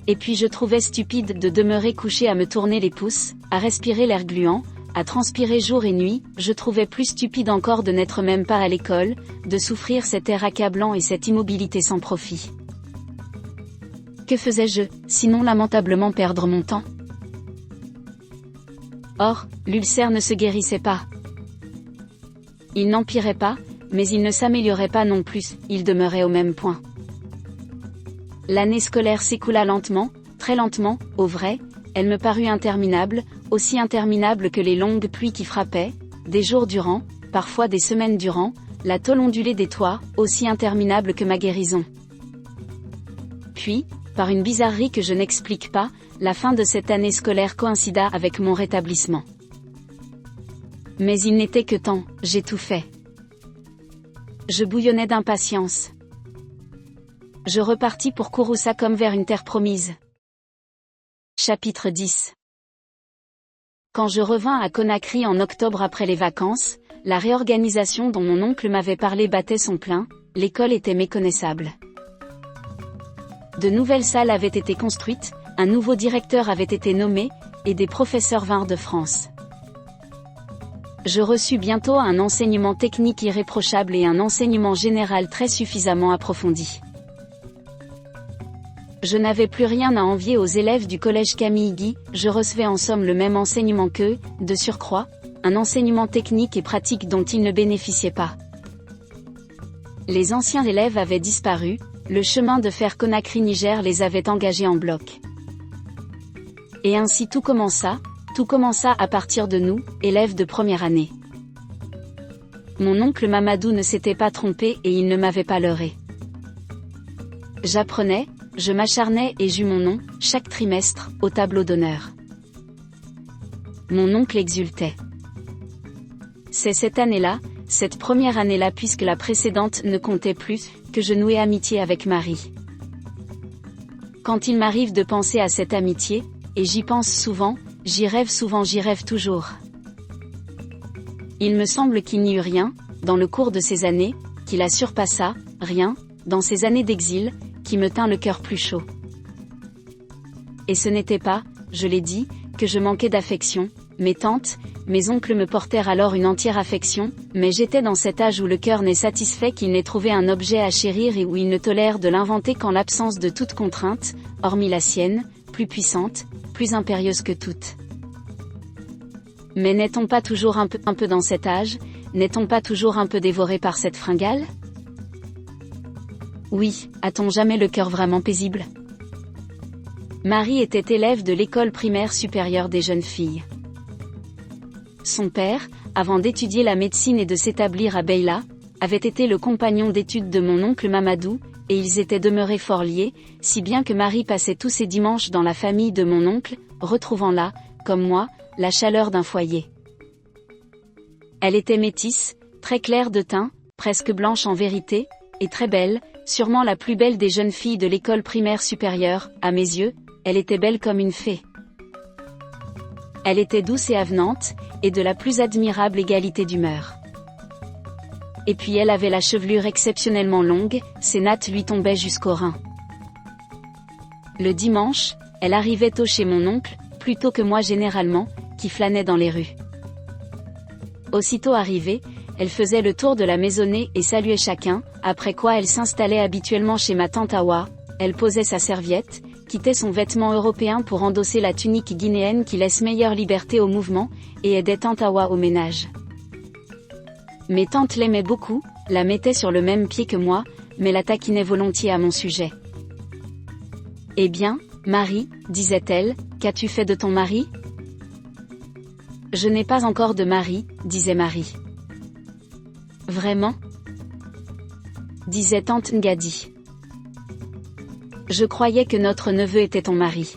Et puis je trouvais stupide de demeurer couché à me tourner les pouces, à respirer l'air gluant, à transpirer jour et nuit, je trouvais plus stupide encore de n'être même pas à l'école, de souffrir cet air accablant et cette immobilité sans profit. Que faisais-je, sinon lamentablement perdre mon temps? Or, l'ulcère ne se guérissait pas. Il n'empirait pas, mais il ne s'améliorait pas non plus, il demeurait au même point. L'année scolaire s'écoula lentement, très lentement, au vrai, elle me parut interminable, aussi interminable que les longues pluies qui frappaient, des jours durant, parfois des semaines durant, la tôle ondulée des toits, aussi interminable que ma guérison. Puis, par une bizarrerie que je n'explique pas, la fin de cette année scolaire coïncida avec mon rétablissement. Mais il n'était que temps, j'étouffais. Je bouillonnais d'impatience. Je repartis pour Kouroussa comme vers une terre promise. Chapitre 10. Quand je revins à Conakry en octobre après les vacances, la réorganisation dont mon oncle m'avait parlé battait son plein, l'école était méconnaissable. De nouvelles salles avaient été construites, un nouveau directeur avait été nommé, et des professeurs vinrent de France. Je reçus bientôt un enseignement technique irréprochable et un enseignement général très suffisamment approfondi. Je n'avais plus rien à envier aux élèves du collège Camille Guy, je recevais en somme le même enseignement qu'eux, de surcroît, un enseignement technique et pratique dont ils ne bénéficiaient pas. Les anciens élèves avaient disparu, le chemin de fer Conakry-Niger les avait engagés en bloc. Et ainsi tout commença à partir de nous, élèves de première année. Mon oncle Mamadou ne s'était pas trompé et il ne m'avait pas leurré. J'apprenais, je m'acharnais et j'eus mon nom, chaque trimestre, au tableau d'honneur. Mon oncle exultait. C'est cette année-là, cette première année-là puisque la précédente ne comptait plus, que je nouai amitié avec Marie. Quand il m'arrive de penser à cette amitié, et j'y pense souvent, j'y rêve toujours. Il me semble qu'il n'y eut rien, dans le cours de ces années, qui la surpassa, rien, dans ces années d'exil, qui me tint le cœur plus chaud. Et ce n'était pas, je l'ai dit, que je manquais d'affection, mes tantes, mes oncles me portèrent alors une entière affection, mais j'étais dans cet âge où le cœur n'est satisfait qu'il n'ait trouvé un objet à chérir et où il ne tolère de l'inventer qu'en l'absence de toute contrainte, hormis la sienne, plus puissante, plus impérieuse que toute. Mais n'est-on pas toujours un peu dans cet âge, n'est-on pas toujours un peu dévoré par cette fringale? Oui, a-t-on jamais le cœur vraiment paisible? Marie était élève de l'école primaire supérieure des jeunes filles. Son père, avant d'étudier la médecine et de s'établir à Beyla, avait été le compagnon d'études de mon oncle Mamadou, et ils étaient demeurés fort liés, si bien que Marie passait tous ses dimanches dans la famille de mon oncle, retrouvant là, comme moi, la chaleur d'un foyer. Elle était métisse, très claire de teint, presque blanche en vérité, et très belle, sûrement la plus belle des jeunes filles de l'école primaire supérieure, à mes yeux, elle était belle comme une fée. Elle était douce et avenante, et de la plus admirable égalité d'humeur. Et puis elle avait la chevelure exceptionnellement longue, ses nattes lui tombaient jusqu'aux reins. Le dimanche, elle arrivait tôt chez mon oncle, plus tôt que moi généralement, qui flânait dans les rues. Aussitôt arrivée, elle faisait le tour de la maisonnée et saluait chacun, après quoi elle s'installait habituellement chez ma tante Awa, elle posait sa serviette, quittait son vêtement européen pour endosser la tunique guinéenne qui laisse meilleure liberté au mouvement, et aidait tante Awa au ménage. Mes tantes l'aimaient beaucoup, la mettaient sur le même pied que moi, mais la taquinaient volontiers à mon sujet. « Eh bien, Marie, disait-elle, qu'as-tu fait de ton mari ? » « Je n'ai pas encore de mari, disait Marie. »« Vraiment ? » disait tante Ngadi. « Je croyais que notre neveu était ton mari. »«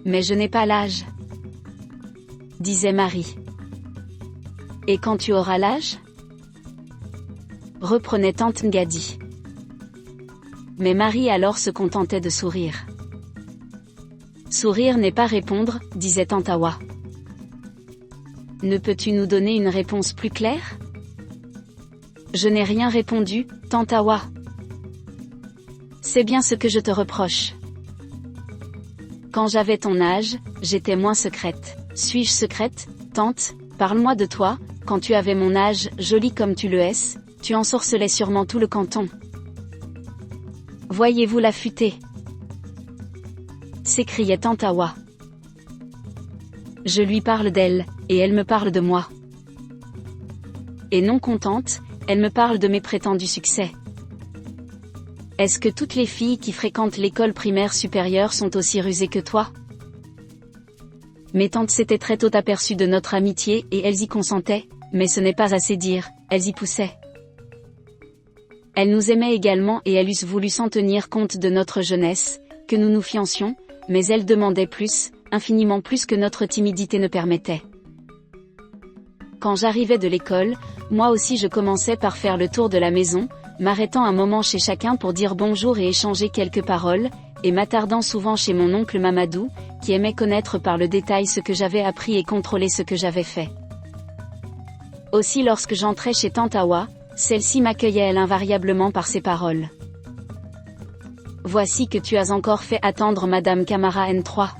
Mais je n'ai pas l'âge. » disait Marie. « Et quand tu auras l'âge ? » reprenait tante Ngadi. Mais Marie alors se contentait de sourire. « Sourire n'est pas répondre, disait tante Awa. Ne peux-tu nous donner une réponse plus claire ? Je n'ai rien répondu, tante Awa. C'est bien ce que je te reproche. Quand j'avais ton âge, j'étais moins secrète. Suis-je secrète, tante ? Parle-moi de toi, quand tu avais mon âge, jolie comme tu le es, tu ensorcelais sûrement tout le canton. Voyez-vous la futée ? S'écriait tante Awa. Je lui parle d'elle, et elle me parle de moi. Et non contente, elle me parle de mes prétendus succès. Est-ce que toutes les filles qui fréquentent l'école primaire supérieure sont aussi rusées que toi ? Mes tantes s'étaient très tôt aperçues de notre amitié et elles y consentaient, mais ce n'est pas assez dire, elles y poussaient. Elles nous aimaient également et elles eussent voulu s'en tenir compte de notre jeunesse, que nous nous fiancions, mais elles demandaient plus, infiniment plus que notre timidité ne permettait. Quand j'arrivais de l'école, moi aussi je commençais par faire le tour de la maison, m'arrêtant un moment chez chacun pour dire bonjour et échanger quelques paroles, et m'attardant souvent chez mon oncle Mamadou, qui aimait connaître par le détail ce que j'avais appris et contrôler ce que j'avais fait. Aussi lorsque j'entrais chez tante Awa, celle-ci m'accueillait elle invariablement par ses paroles. « Voici que tu as encore fait attendre Madame Camara N3. »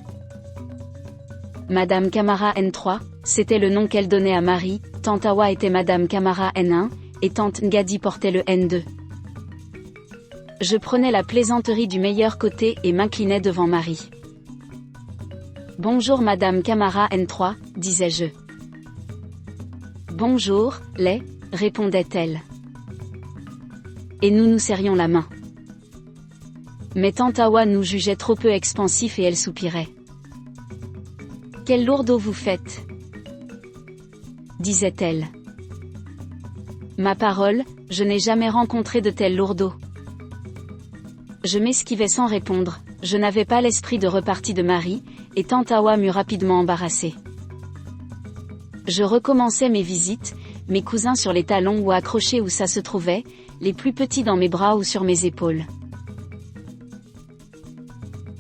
Madame Camara N3, c'était le nom qu'elle donnait à Marie, tante Awa était Madame Camara N1, et tante Ngadi portait le N2. Je prenais la plaisanterie du meilleur côté et m'inclinais devant Marie. « Bonjour Madame Camara N3, disais-je. « Bonjour, Lay, répondait-elle. Et nous nous serrions la main. Mais tante Awa nous jugeait trop peu expansifs et elle soupirait. « Quel lourdeau vous faites !» disait-elle. Ma parole, je n'ai jamais rencontré de tel lourdeau. Je m'esquivais sans répondre, je n'avais pas l'esprit de repartie de Marie, et tante Awa m'eut rapidement embarrassée. Je recommençais mes visites, mes cousins sur les talons ou accrochés où ça se trouvait, les plus petits dans mes bras ou sur mes épaules.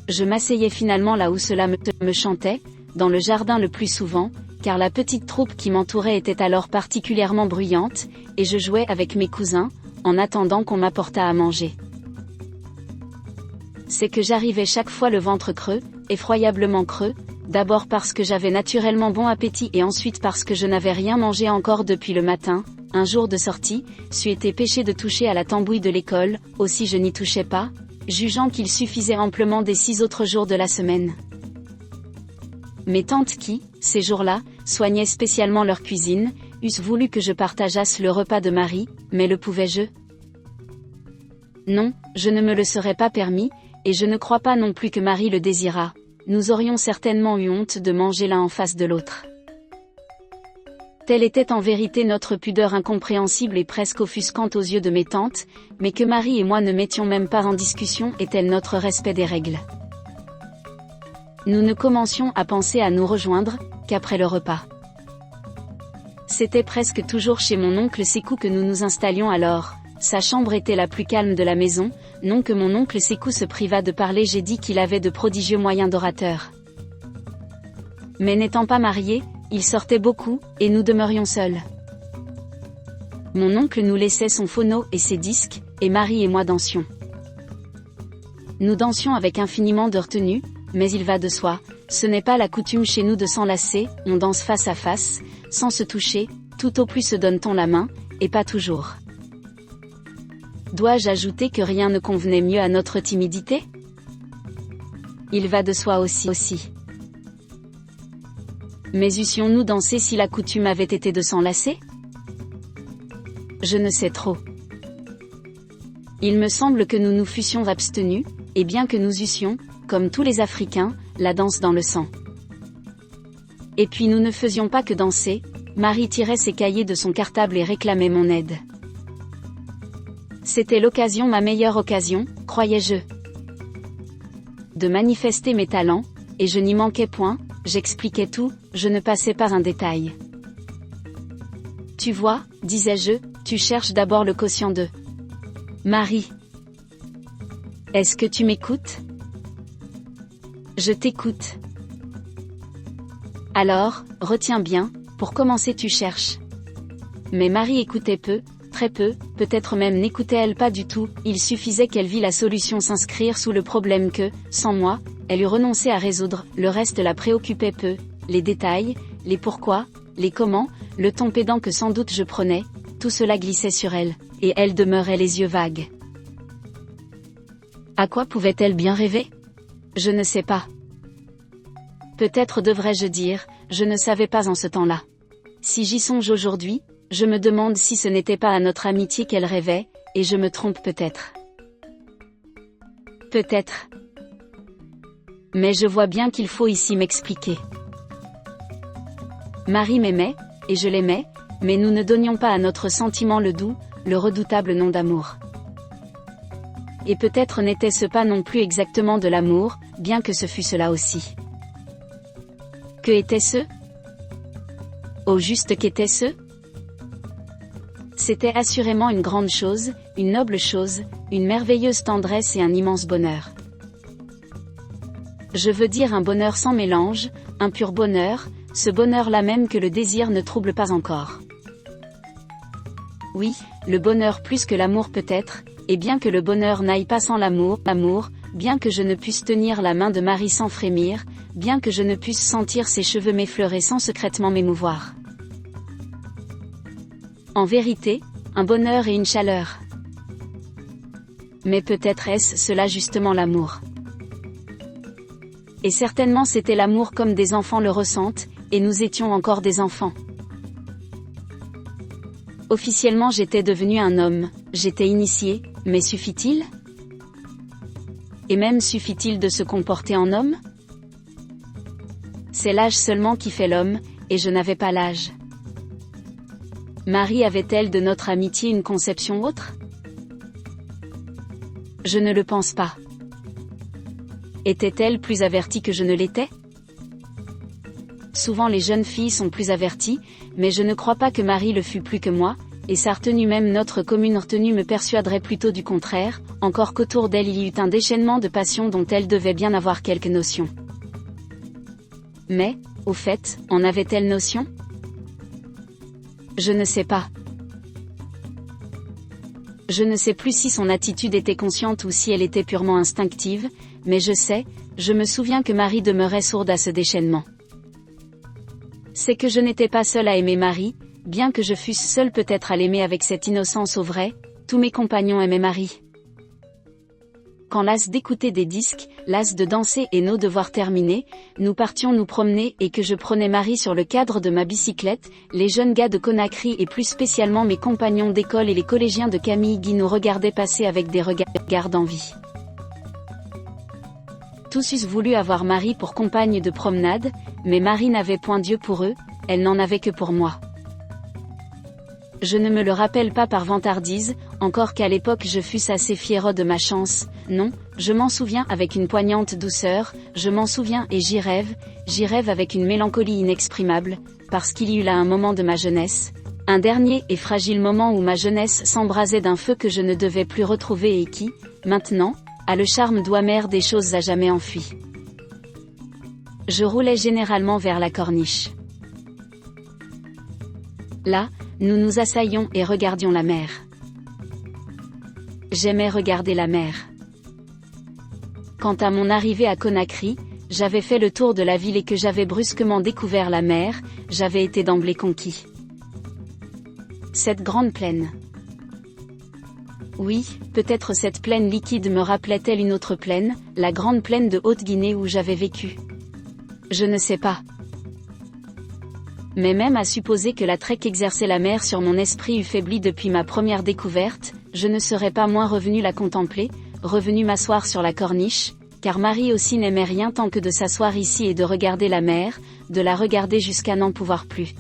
Je m'asseyais finalement là où cela me chantait, dans le jardin le plus souvent, car la petite troupe qui m'entourait était alors particulièrement bruyante, et je jouais avec mes cousins, en attendant qu'on m'apportât à manger. C'est que j'arrivais chaque fois le ventre creux, effroyablement creux, d'abord parce que j'avais naturellement bon appétit et ensuite parce que je n'avais rien mangé encore depuis le matin. Un jour de sortie, c'eût été péché de toucher à la tambouille de l'école, aussi je n'y touchais pas, jugeant qu'il suffisait amplement des 6 autres jours de la semaine. Mes tantes qui, ces jours-là, soignaient spécialement leur cuisine, eussent voulu que je partageasse le repas de Marie, mais le pouvais-je ? Non, je ne me le serais pas permis, et je ne crois pas non plus que Marie le désirât. Nous aurions certainement eu honte de manger l'un en face de l'autre. Telle était en vérité notre pudeur incompréhensible et presque offusquante aux yeux de mes tantes, mais que Marie et moi ne mettions même pas en discussion et tel notre respect des règles. Nous ne commencions à penser à nous rejoindre, qu'après le repas. C'était presque toujours chez mon oncle Sékou que nous nous installions alors, sa chambre était la plus calme de la maison, non que mon oncle Sékou se priva de parler, j'ai dit qu'il avait de prodigieux moyens d'orateur. Mais n'étant pas marié, il sortait beaucoup, et nous demeurions seuls. Mon oncle nous laissait son phono et ses disques, et Marie et moi dansions. Nous dansions avec infiniment de retenue, mais il va de soi, ce n'est pas la coutume chez nous de s'enlacer, on danse face à face, sans se toucher, tout au plus se donne-t-on la main, et pas toujours. Dois-je ajouter que rien ne convenait mieux à notre timidité? Il va de soi aussi. Mais eussions-nous dansé si la coutume avait été de s'enlacer? Je ne sais trop. Il me semble que nous nous fussions abstenus, et bien que nous eussions, comme tous les Africains, la danse dans le sang. Et puis nous ne faisions pas que danser, Marie tirait ses cahiers de son cartable et réclamait mon aide. C'était l'occasion, ma meilleure occasion, croyais-je, de manifester mes talents, et je n'y manquais point, j'expliquais tout, je ne passais pas un détail. Tu vois, disais-je, tu cherches d'abord le quotient de Marie. Est-ce que tu m'écoutes? Je t'écoute. Alors, retiens bien, pour commencer tu cherches. Mais Marie écoutait peu, très peu, peut-être même n'écoutait-elle pas du tout, il suffisait qu'elle vît la solution s'inscrire sous le problème que, sans moi, elle eût renoncé à résoudre, le reste la préoccupait peu, les détails, les pourquoi, les comment, le ton pédant que sans doute je prenais, tout cela glissait sur elle, et elle demeurait les yeux vagues. À quoi pouvait-elle bien rêver? Je ne sais pas. Peut-être devrais-je dire, je ne savais pas en ce temps-là. Si j'y songe aujourd'hui, je me demande si ce n'était pas à notre amitié qu'elle rêvait, et je me trompe peut-être. Peut-être. Mais je vois bien qu'il faut ici m'expliquer. Marie m'aimait, et je l'aimais, mais nous ne donnions pas à notre sentiment le doux, le redoutable nom d'amour. Et peut-être n'était-ce pas non plus exactement de l'amour, bien que ce fût cela aussi. Que était-ce? Au juste qu'était-ce? C'était assurément une grande chose, une noble chose, une merveilleuse tendresse et un immense bonheur. Je veux dire un bonheur sans mélange, un pur bonheur, ce bonheur-là même que le désir ne trouble pas encore. Oui, le bonheur plus que l'amour peut-être, et bien que le bonheur n'aille pas sans l'amour, bien que je ne puisse tenir la main de Marie sans frémir, bien que je ne puisse sentir ses cheveux m'effleurer sans secrètement m'émouvoir. En vérité, un bonheur et une chaleur. Mais peut-être est-ce cela justement l'amour. Et certainement c'était l'amour comme des enfants le ressentent, et nous étions encore des enfants. Officiellement j'étais devenu un homme, j'étais initié, mais suffit-il? Et même suffit-il de se comporter en homme? C'est l'âge seulement qui fait l'homme, et je n'avais pas l'âge. Marie avait-elle de notre amitié une conception autre? Je ne le pense pas. Était-elle plus avertie que je ne l'étais? Souvent les jeunes filles sont plus averties, mais je ne crois pas que Marie le fût plus que moi, et sa retenue, même notre commune retenue, me persuaderait plutôt du contraire, encore qu'autour d'elle il y eut un déchaînement de passion dont elle devait bien avoir quelque notion. Mais, au fait, en avait-elle notion? Je ne sais pas. Je ne sais plus si son attitude était consciente ou si elle était purement instinctive, mais je me souviens que Marie demeurait sourde à ce déchaînement. C'est que je n'étais pas seule à aimer Marie, bien que je fusse seule peut-être à l'aimer avec cette innocence au vrai, tous mes compagnons aimaient Marie. Quand las d'écouter des disques, las de danser et nos devoirs terminés, nous partions nous promener et que je prenais Marie sur le cadre de ma bicyclette, les jeunes gars de Conakry et plus spécialement mes compagnons d'école et les collégiens de Camille Guy nous regardaient passer avec des regards d'envie. Tous eussent voulu avoir Marie pour compagne de promenade, mais Marie n'avait point Dieu pour eux, elle n'en avait que pour moi. Je ne me le rappelle pas par vantardise, encore qu'à l'époque je fusse assez fière de ma chance, non, je m'en souviens avec une poignante douceur, je m'en souviens et j'y rêve avec une mélancolie inexprimable, parce qu'il y eut là un moment de ma jeunesse, Un dernier et fragile moment où ma jeunesse s'embrasait d'un feu que je ne devais plus retrouver et qui, maintenant, a le charme doux amer des choses à jamais enfuies. Je roulais généralement vers la corniche. Là, nous nous assaillions et regardions la mer. J'aimais regarder la mer. Quant à mon arrivée à Conakry, j'avais fait le tour de la ville et que j'avais brusquement découvert la mer, j'avais été d'emblée conquis. Cette grande plaine. Oui, peut-être cette plaine liquide me rappelait-elle une autre plaine, la grande plaine de Haute-Guinée où j'avais vécu. Je ne sais pas. Mais même à supposer que l'attrait qu'exerçait la mer sur mon esprit eût faibli depuis ma première découverte, je ne serais pas moins revenu la contempler, revenu m'asseoir sur la corniche, car Marie aussi n'aimait rien tant que de s'asseoir ici et de regarder la mer, de la regarder jusqu'à n'en pouvoir plus.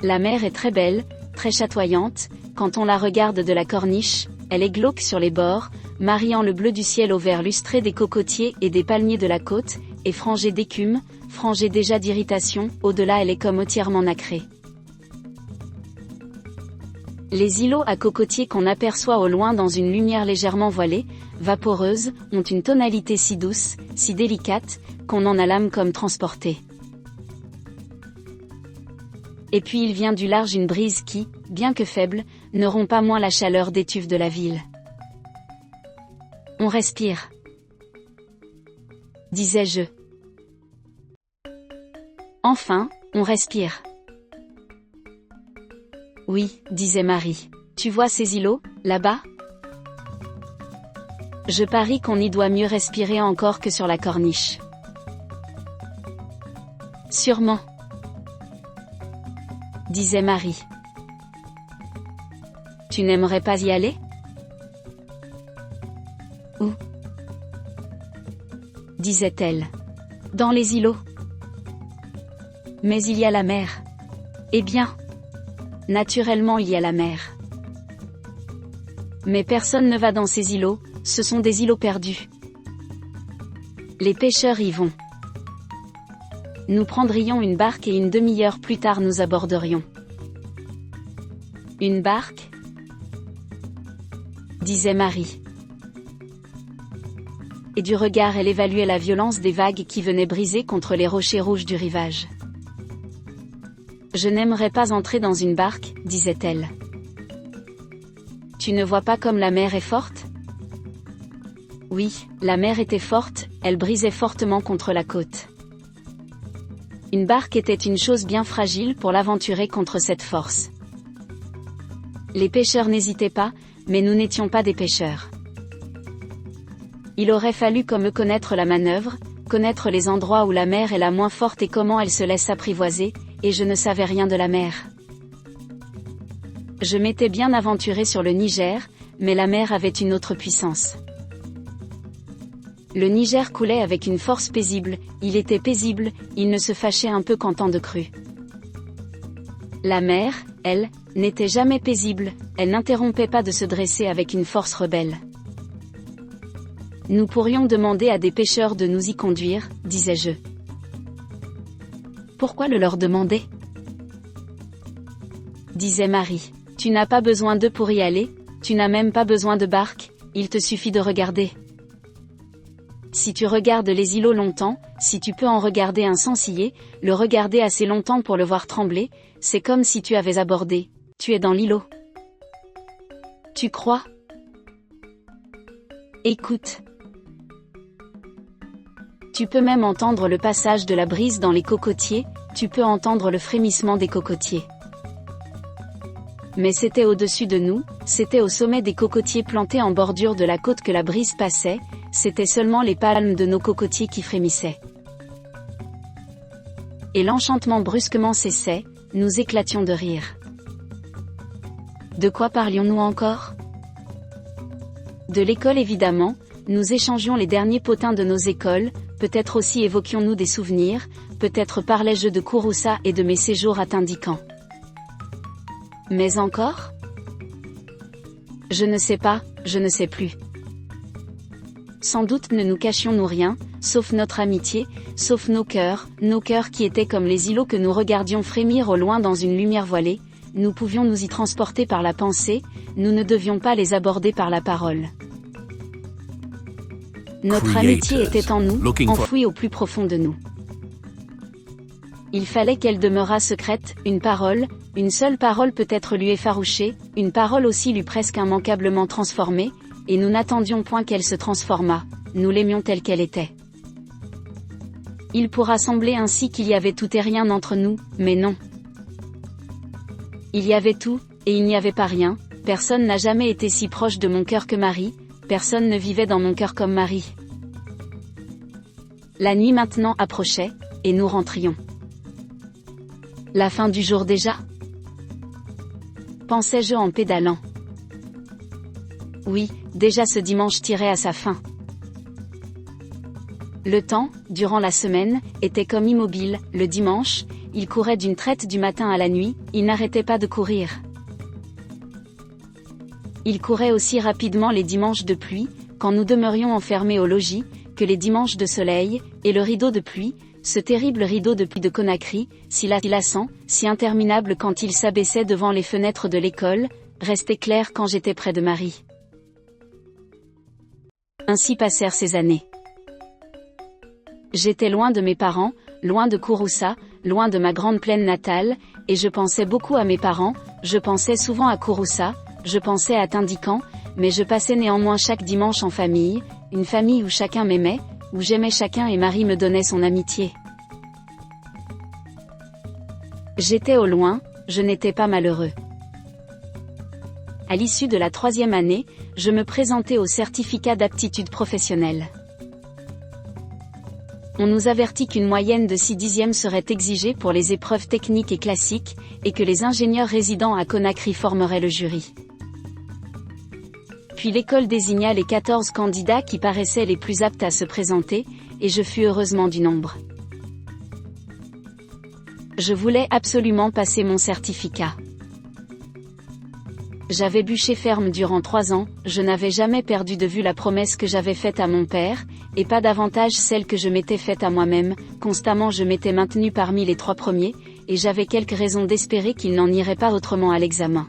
La mer est très belle, très chatoyante, quand on la regarde de la corniche, elle est glauque sur les bords, mariant le bleu du ciel au vert lustré des cocotiers et des palmiers de la côte, et frangée d'écume, frangée déjà d'irritation, au-delà elle est comme entièrement nacrée. Les îlots à cocotiers qu'on aperçoit au loin dans une lumière légèrement voilée, vaporeuse, ont une tonalité si douce, si délicate, qu'on en a l'âme comme transportée. Et puis il vient du large une brise qui, bien que faible, ne rompt pas moins la chaleur d'étuve de la ville. On respire, disais-je. Enfin, on respire. Oui, disait Marie. Tu vois ces îlots, là-bas ? Je parie qu'on y doit mieux respirer encore que sur la corniche. Sûrement, disait Marie. Tu n'aimerais pas y aller ? Où ? disait-elle. Dans les îlots. Mais il y a la mer. Eh bien, naturellement il y a la mer. Mais personne ne va dans ces îlots, ce sont des îlots perdus. Les pêcheurs y vont. Nous prendrions une barque et une demi-heure plus tard nous aborderions. Une barque ? disait Marie. Et du regard elle évaluait la violence des vagues qui venaient briser contre les rochers rouges du rivage. Je n'aimerais pas entrer dans une barque, disait-elle. Tu ne vois pas comme la mer est forte ? Oui, la mer était forte, elle brisait fortement contre la côte. Une barque était une chose bien fragile pour l'aventurer contre cette force. Les pêcheurs n'hésitaient pas, mais nous n'étions pas des pêcheurs. Il aurait fallu comme eux connaître la manœuvre, connaître les endroits où la mer est la moins forte et comment elle se laisse apprivoiser, et je ne savais rien de la mer. Je m'étais bien aventuré sur le Niger, mais la mer avait une autre puissance. Le Niger coulait avec une force paisible, il était paisible, il ne se fâchait un peu qu'en temps de crue. La mer, elle, n'était jamais paisible, elle n'interrompait pas de se dresser avec une force rebelle. Nous pourrions demander à des pêcheurs de nous y conduire, disais-je. Pourquoi le leur demander ? disait Marie. Tu n'as pas besoin d'eux pour y aller, tu n'as même pas besoin de barque, il te suffit de regarder. Si tu regardes les îlots longtemps, si tu peux en regarder un sans ciller, le regarder assez longtemps pour le voir trembler, c'est comme si tu avais abordé, tu es dans l'îlot. Tu crois ? Écoute. Tu peux même entendre le passage de la brise dans les cocotiers, tu peux entendre le frémissement des cocotiers. Mais c'était au-dessus de nous, c'était au sommet des cocotiers plantés en bordure de la côte que la brise passait, c'était seulement les palmes de nos cocotiers qui frémissaient. Et l'enchantement brusquement cessait, nous éclations de rire. De quoi parlions-nous encore ? De l'école évidemment, nous échangions les derniers potins de nos écoles, peut-être aussi évoquions-nous des souvenirs, peut-être parlais-je de Kouroussa et de mes séjours à Tindican. Mais encore ? Je ne sais pas, je ne sais plus. sans doute ne nous cachions-nous rien, sauf notre amitié, sauf nos cœurs qui étaient comme les îlots que nous regardions frémir au loin dans une lumière voilée, nous pouvions nous y transporter par la pensée, nous ne devions pas les aborder par la parole. Notre amitié était en nous, enfouie au plus profond de nous. Il fallait qu'elle demeurât secrète, une seule parole peut-être l'eût effarouchée, une parole aussi l'eût presque immanquablement transformée, et nous n'attendions point qu'elle se transformât, nous l'aimions telle qu'elle était. Il pourra sembler ainsi qu'il y avait tout et rien entre nous, mais non. Il y avait tout, et il n'y avait pas rien, personne n'a jamais été si proche de mon cœur que Marie, personne ne vivait dans mon cœur comme Marie. La nuit maintenant approchait, et nous rentrions. La fin du jour déjà ? Pensais-je en pédalant. Oui, déjà ce dimanche tirait à sa fin. Le temps, durant la semaine, était comme immobile, le dimanche, il courait d'une traite du matin à la nuit, il n'arrêtait pas de courir. Il courait aussi rapidement les dimanches de pluie, quand nous demeurions enfermés au logis, que les dimanches de soleil, et le rideau de pluie, ce terrible rideau de pluie de Conakry, si lassant, si interminable quand il s'abaissait devant les fenêtres de l'école, restait clair quand j'étais près de Marie. Ainsi passèrent ces années. J'étais loin de mes parents, loin de Kouroussa, loin de ma grande plaine natale, et je pensais beaucoup à mes parents, je pensais souvent à Kouroussa, je pensais à Tindikan, mais je passais néanmoins chaque dimanche en famille, une famille où chacun m'aimait, où j'aimais chacun et Marie me donnait son amitié. J'étais au loin, je n'étais pas malheureux. À l'issue de la 3e année, je me présentais au certificat d'aptitude professionnelle. On nous avertit qu'une moyenne de 6/10 serait exigée pour les épreuves techniques et classiques, et que les ingénieurs résidant à Conakry formeraient le jury. Puis l'école désigna les 14 candidats qui paraissaient les plus aptes à se présenter, et je fus heureusement du nombre. Je voulais absolument passer mon certificat. J'avais bûché ferme durant 3 ans, je n'avais jamais perdu de vue la promesse que j'avais faite à mon père, et pas davantage celle que je m'étais faite à moi-même, constamment je m'étais maintenu parmi les 3 premiers, et j'avais quelques raisons d'espérer qu'il n'en irait pas autrement à l'examen.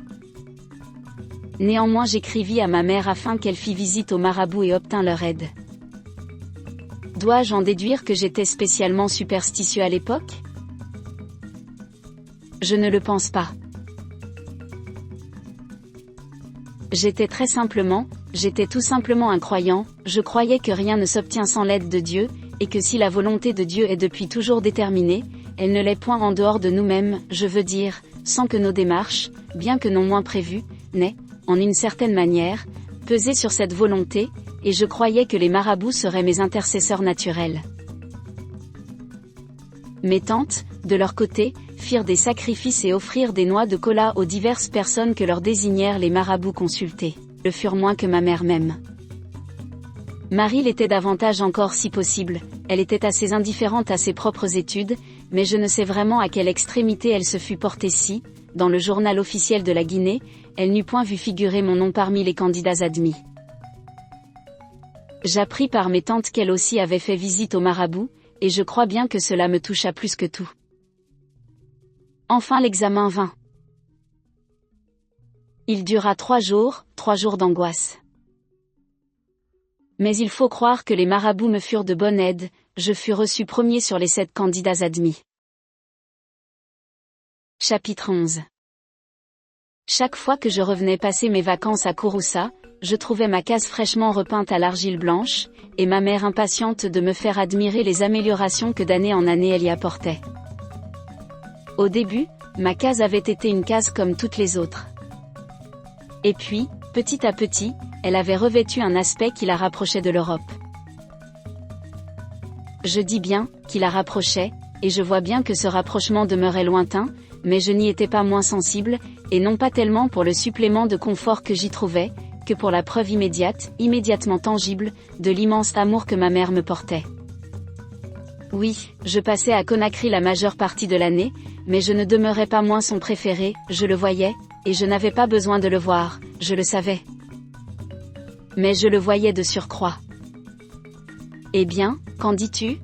Néanmoins j'écrivis à ma mère afin qu'elle fît visite aux marabouts et obtint leur aide. Dois-je en déduire que j'étais spécialement superstitieux à l'époque ? Je ne le pense pas. J'étais tout simplement un croyant, je croyais que rien ne s'obtient sans l'aide de Dieu, et que si la volonté de Dieu est depuis toujours déterminée, elle ne l'est point en dehors de nous-mêmes, je veux dire, sans que nos démarches, bien que non moins prévues, n'aient, en une certaine manière, pesé sur cette volonté, et je croyais que les marabouts seraient mes intercesseurs naturels. Mes tantes, de leur côté, firent des sacrifices et offrirent des noix de cola aux diverses personnes que leur désignèrent les marabouts consultés, le furent moins que ma mère même. Marie l'était davantage encore si possible, elle était assez indifférente à ses propres études, mais je ne sais vraiment à quelle extrémité elle se fut portée si, dans le journal officiel de la Guinée, elle n'eût point vu figurer mon nom parmi les candidats admis. J'appris par mes tantes qu'elle aussi avait fait visite au marabout, et je crois bien que cela me toucha plus que tout. Enfin l'examen vint. Il dura 3 jours d'angoisse. Mais il faut croire que les marabouts me furent de bonne aide, je fus reçu premier sur les 7 candidats admis. Chapitre 11. Chaque fois que je revenais passer mes vacances à Kouroussa, je trouvais ma case fraîchement repeinte à l'argile blanche, et ma mère impatiente de me faire admirer les améliorations que d'année en année elle y apportait. Au début, ma case avait été une case comme toutes les autres. Et puis, petit à petit, elle avait revêtu un aspect qui la rapprochait de l'Europe. Je dis bien, qui la rapprochait, et je vois bien que ce rapprochement demeurait lointain, mais je n'y étais pas moins sensible, et non pas tellement pour le supplément de confort que j'y trouvais, que pour la preuve immédiatement tangible, de l'immense amour que ma mère me portait. Oui, je passais à Conakry la majeure partie de l'année, mais je ne demeurais pas moins son préféré, je le voyais, et je n'avais pas besoin de le voir, je le savais. Mais je le voyais de surcroît. Eh bien, qu'en dis-tu ?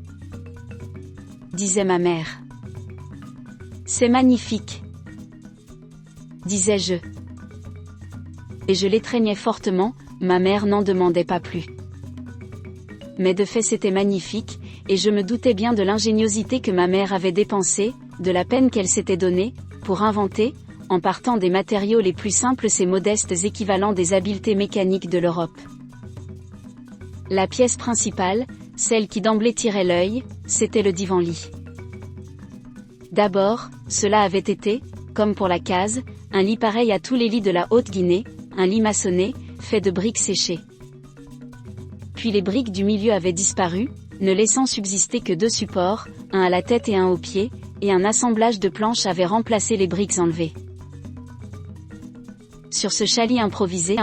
Disait ma mère. C'est magnifique, disais-je. Et je l'étreignais fortement, ma mère n'en demandait pas plus. Mais de fait c'était magnifique, et je me doutais bien de l'ingéniosité que ma mère avait dépensée, de la peine qu'elle s'était donnée, pour inventer, en partant des matériaux les plus simples ces modestes équivalents des habiletés mécaniques de l'Europe. La pièce principale, celle qui d'emblée tirait l'œil, c'était le divan-lit. D'abord, cela avait été, comme pour la case, un lit pareil à tous les lits de la Haute-Guinée, un lit maçonné, fait de briques séchées. Puis les briques du milieu avaient disparu, ne laissant subsister que 2 supports, un à la tête et un aux pieds, et un assemblage de planches avait remplacé les briques enlevées. Sur ce chalit improvisé,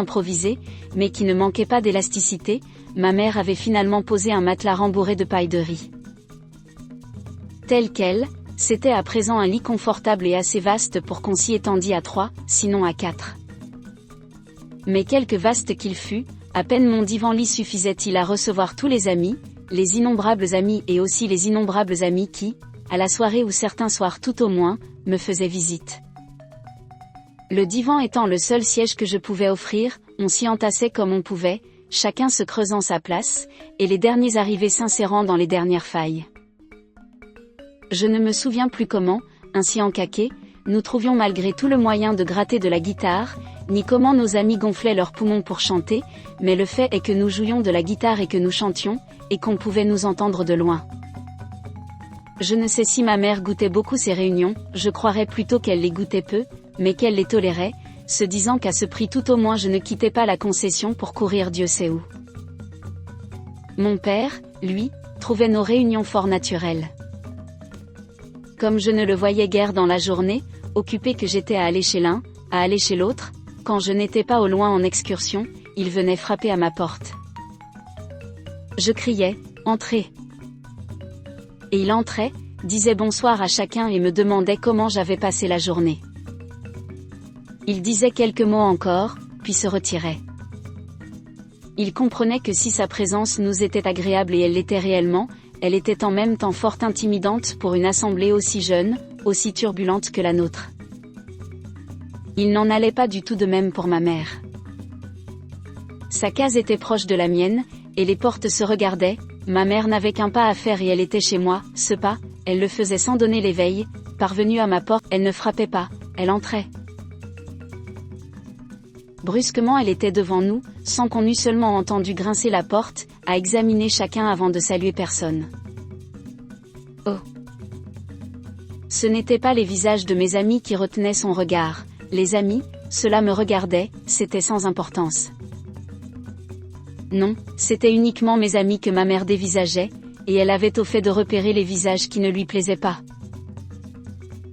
mais qui ne manquait pas d'élasticité, ma mère avait finalement posé un matelas rembourré de paille de riz. Tel quel, c'était à présent un lit confortable et assez vaste pour qu'on s'y étendît à 3, sinon à 4. Mais quelque vaste qu'il fût, à peine mon divan-lit suffisait-il à recevoir tous les amis, les innombrables amis et aussi les innombrables amis qui, à la soirée ou certains soirs tout au moins, me faisaient visite. Le divan étant le seul siège que je pouvais offrir, on s'y entassait comme on pouvait, chacun se creusant sa place, et les derniers arrivés s'insérant dans les dernières failles. Je ne me souviens plus comment, ainsi encaqués, nous trouvions malgré tout le moyen de gratter de la guitare, ni comment nos amis gonflaient leurs poumons pour chanter, mais le fait est que nous jouions de la guitare et que nous chantions, et qu'on pouvait nous entendre de loin. Je ne sais si ma mère goûtait beaucoup ces réunions, je croirais plutôt qu'elle les goûtait peu, mais qu'elle les tolérait, se disant qu'à ce prix tout au moins je ne quittais pas la concession pour courir Dieu sait où. Mon père, lui, trouvait nos réunions fort naturelles. Comme je ne le voyais guère dans la journée, occupé que j'étais à aller chez l'un, à aller chez l'autre, quand je n'étais pas au loin en excursion, il venait frapper à ma porte. Je criais, « Entrez !» Et il entrait, disait bonsoir à chacun et me demandait comment j'avais passé la journée. Il disait quelques mots encore, puis se retirait. Il comprenait que si sa présence nous était agréable et elle l'était réellement, elle était en même temps fort intimidante pour une assemblée aussi jeune, aussi turbulente que la nôtre. Il n'en allait pas du tout de même pour ma mère. Sa case était proche de la mienne, et les portes se regardaient, ma mère n'avait qu'un pas à faire et elle était chez moi, ce pas, elle le faisait sans donner l'éveil, parvenue à ma porte, elle ne frappait pas, elle entrait. Brusquement elle était devant nous, sans qu'on eût seulement entendu grincer la porte, à examiner chacun avant de saluer personne. Oh! Ce n'étaient pas les visages de mes amis qui retenaient son regard, les amis, cela me regardait, c'était sans importance. Non, c'était uniquement mes amis que ma mère dévisageait, et elle avait au fait de repérer les visages qui ne lui plaisaient pas.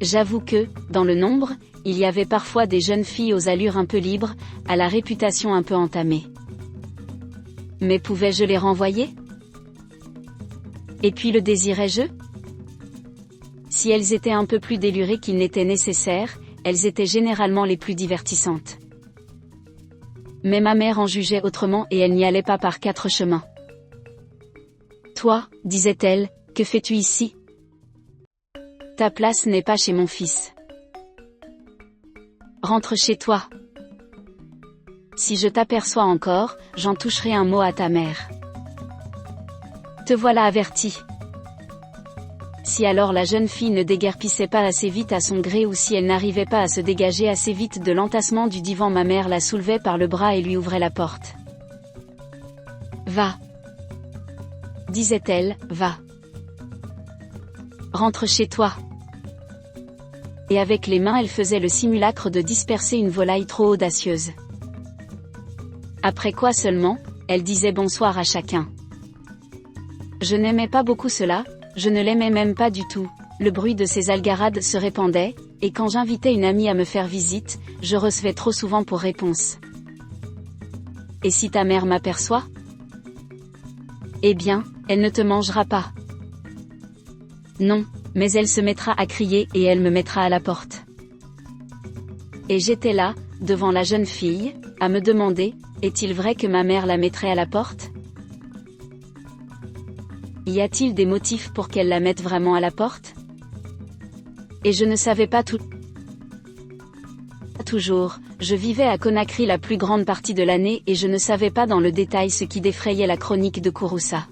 J'avoue que, dans le nombre, il y avait parfois des jeunes filles aux allures un peu libres, à la réputation un peu entamée. Mais pouvais-je les renvoyer ? Et puis le désirais-je ? Si elles étaient un peu plus délurées qu'il n'était nécessaire, elles étaient généralement les plus divertissantes. Mais ma mère en jugeait autrement et elle n'y allait pas par 4 chemins. « Toi, disait-elle, que fais-tu ici ? Ta place n'est pas chez mon fils. Rentre chez toi. Si je t'aperçois encore, j'en toucherai un mot à ta mère. Te voilà averti. » Si alors la jeune fille ne déguerpissait pas assez vite à son gré ou si elle n'arrivait pas à se dégager assez vite de l'entassement du divan, ma mère la soulevait par le bras et lui ouvrait la porte. « Va. » disait-elle, « va. Rentre chez toi. » Et avec les mains elle faisait le simulacre de disperser une volaille trop audacieuse. Après quoi seulement, elle disait bonsoir à chacun. Je n'aimais pas beaucoup cela, je ne l'aimais même pas du tout, le bruit de ces algarades se répandait, et quand j'invitais une amie à me faire visite, je recevais trop souvent pour réponse. « Et si ta mère m'aperçoit ? Eh bien, elle ne te mangera pas. » Non, mais elle se mettra à crier et elle me mettra à la porte. Et j'étais là, devant la jeune fille, à me demander, est-il vrai que ma mère la mettrait à la porte ? Y a-t-il des motifs pour qu'elle la mette vraiment à la porte? Et je ne savais pas tout. Toujours, je vivais à Conakry la plus grande partie de l'année et je ne savais pas dans le détail ce qui défrayait la chronique de Kouroussa.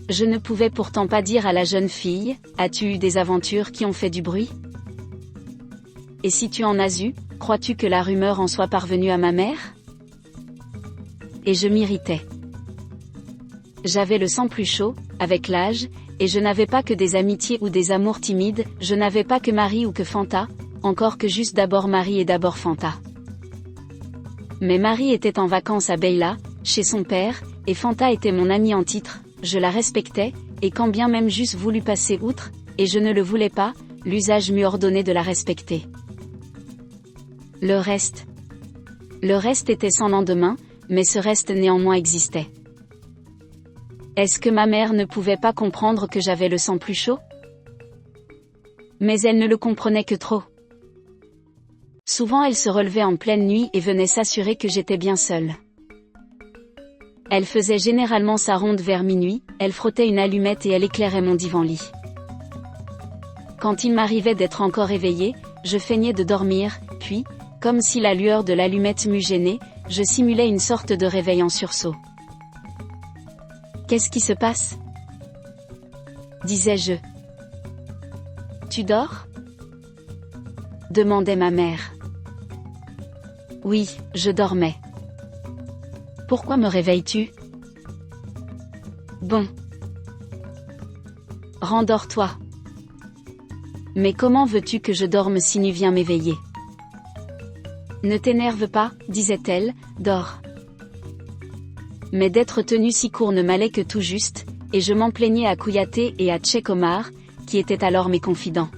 Je ne pouvais pourtant pas dire à la jeune fille, as-tu eu des aventures qui ont fait du bruit? Et si tu en as eu, crois-tu que la rumeur en soit parvenue à ma mère? Et je m'irritais. J'avais le sang plus chaud, avec l'âge, et je n'avais pas que des amitiés ou des amours timides, je n'avais pas que Marie ou que Fanta, encore que juste d'abord Marie et d'abord Fanta. Mais Marie était en vacances à Beila, chez son père, et Fanta était mon amie en titre, je la respectais, et quand bien même j'eusse voulu passer outre, et je ne le voulais pas, l'usage m'eût ordonné de la respecter. Le reste était sans lendemain, mais ce reste néanmoins existait. Est-ce que ma mère ne pouvait pas comprendre que j'avais le sang plus chaud? Mais elle ne le comprenait que trop. Souvent elle se relevait en pleine nuit et venait s'assurer que j'étais bien seule. Elle faisait généralement sa ronde vers minuit, elle frottait une allumette et elle éclairait mon divan-lit. Quand il m'arrivait d'être encore éveillée, je feignais de dormir, puis, comme si la lueur de l'allumette m'eût gênée, je simulais une sorte de réveil en sursaut. « Qu'est-ce qui se passe ?» disais-je. « Tu dors ?» demandait ma mère. Oui, je dormais. Pourquoi me réveilles-tu? Bon. Rendors-toi. Mais comment veux-tu que je dorme si nu viens m'éveiller? Ne t'énerve pas, disait-elle, dors. Mais d'être tenu si court ne m'allait que tout juste, et je m'en plaignais à Kouyaté et à Cheikh Omar, qui étaient alors mes confidents.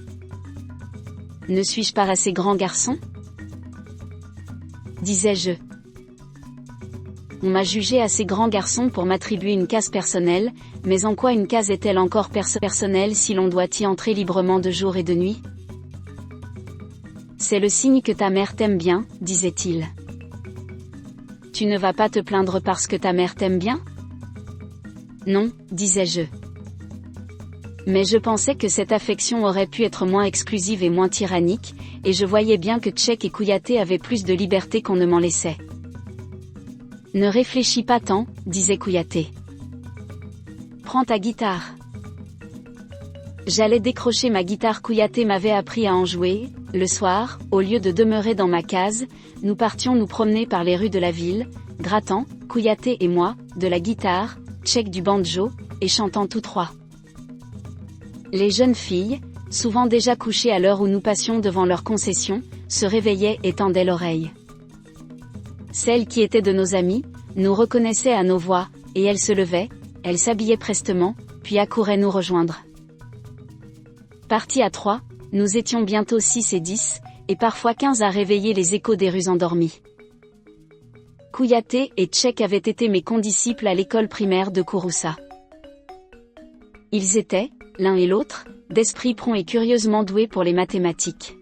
Ne suis-je pas assez grand garçon? Disais-je. On m'a jugé assez grand garçon pour m'attribuer une case personnelle, mais en quoi une case est-elle encore personnelle si l'on doit y entrer librement de jour et de nuit? C'est le signe que ta mère t'aime bien, disait-il. Tu ne vas pas te plaindre parce que ta mère t'aime bien? Non, disais-je. Mais je pensais que cette affection aurait pu être moins exclusive et moins tyrannique, et je voyais bien que Cheikh et Kouyaté avaient plus de liberté qu'on ne m'en laissait. Ne réfléchis pas tant, disait Kouyaté. Prends ta guitare. J'allais décrocher ma guitare. Kouyaté m'avait appris à en jouer. Le soir, au lieu de demeurer dans ma case, nous partions nous promener par les rues de la ville, grattant, Kouyaté et moi, de la guitare, Cheikh du banjo, et chantant tous trois. Les jeunes filles, souvent déjà couchées à l'heure où nous passions devant leur concession, se réveillaient et tendaient l'oreille. Celles qui étaient de nos amies, nous reconnaissaient à nos voix, et elles se levaient, elles s'habillaient prestement, puis accouraient nous rejoindre. Partis à 3, nous étions bientôt 6 et 10, et parfois 15 à réveiller les échos des rues endormies. Kouyaté et Cheikh avaient été mes condisciples à l'école primaire de Kouroussa. Ils étaient, l'un et l'autre, d'esprit prompt et curieusement doués pour les mathématiques.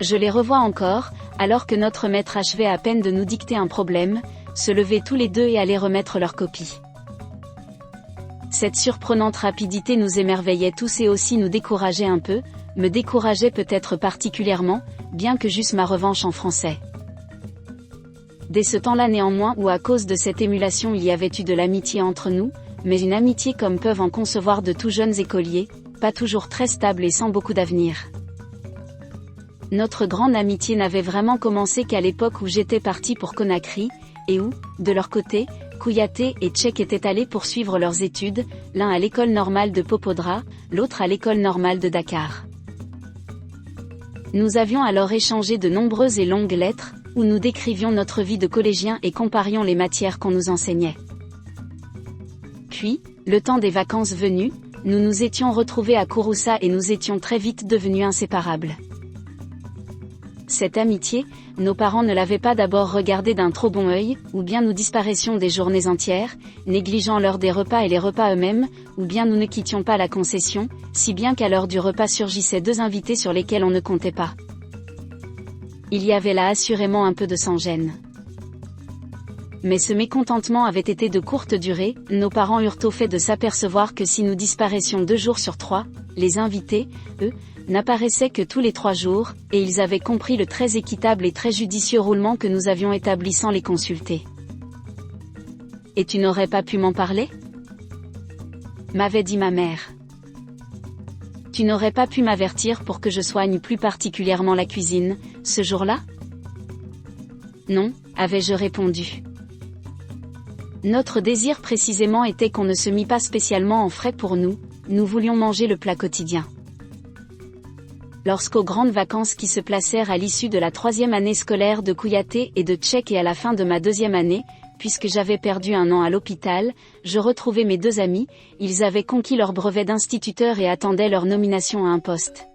Je les revois encore, alors que notre maître achevait à peine de nous dicter un problème, se lever tous les deux et aller remettre leur copie. Cette surprenante rapidité nous émerveillait tous et aussi nous décourageait un peu, me décourageait peut-être particulièrement, bien que j'eusse ma revanche en français. Dès ce temps-là néanmoins où à cause de cette émulation il y avait eu de l'amitié entre nous, mais une amitié comme peuvent en concevoir de tout jeunes écoliers, pas toujours très stable et sans beaucoup d'avenir. Notre grande amitié n'avait vraiment commencé qu'à l'époque où j'étais parti pour Conakry, et où, de leur côté, Kouyaté et Cheikh étaient allés poursuivre leurs études, l'un à l'école normale de Popodra, l'autre à l'école normale de Dakar. Nous avions alors échangé de nombreuses et longues lettres, où nous décrivions notre vie de collégiens et comparions les matières qu'on nous enseignait. Puis, le temps des vacances venu, nous nous étions retrouvés à Kouroussa et nous étions très vite devenus inséparables. Cette amitié, nos parents ne l'avaient pas d'abord regardée d'un trop bon œil, ou bien nous disparaissions des journées entières, négligeant l'heure des repas et les repas eux-mêmes, ou bien nous ne quittions pas la concession, si bien qu'à l'heure du repas surgissaient deux invités sur lesquels on ne comptait pas. Il y avait là assurément un peu de sans-gêne. Mais ce mécontentement avait été de courte durée, nos parents eurent au fait de s'apercevoir que si nous disparaissions 2 jours sur 3, les invités, eux, n'apparaissaient que tous les 3 jours, et ils avaient compris le très équitable et très judicieux roulement que nous avions établi sans les consulter. « Et tu n'aurais pas pu m'en parler ?» m'avait dit ma mère. « Tu n'aurais pas pu m'avertir pour que je soigne plus particulièrement la cuisine, ce jour-là ?» « Non, avais-je répondu. Notre désir précisément était qu'on ne se mit pas spécialement en frais pour nous, nous voulions manger le plat quotidien. Lorsqu'aux grandes vacances qui se placèrent à l'issue de la 3e année scolaire de Kouyaté et de Tchèque et à la fin de ma 2e année, puisque j'avais perdu 1 an à l'hôpital, je retrouvai mes 2 amis, ils avaient conquis leur brevet d'instituteur et attendaient leur nomination à un poste.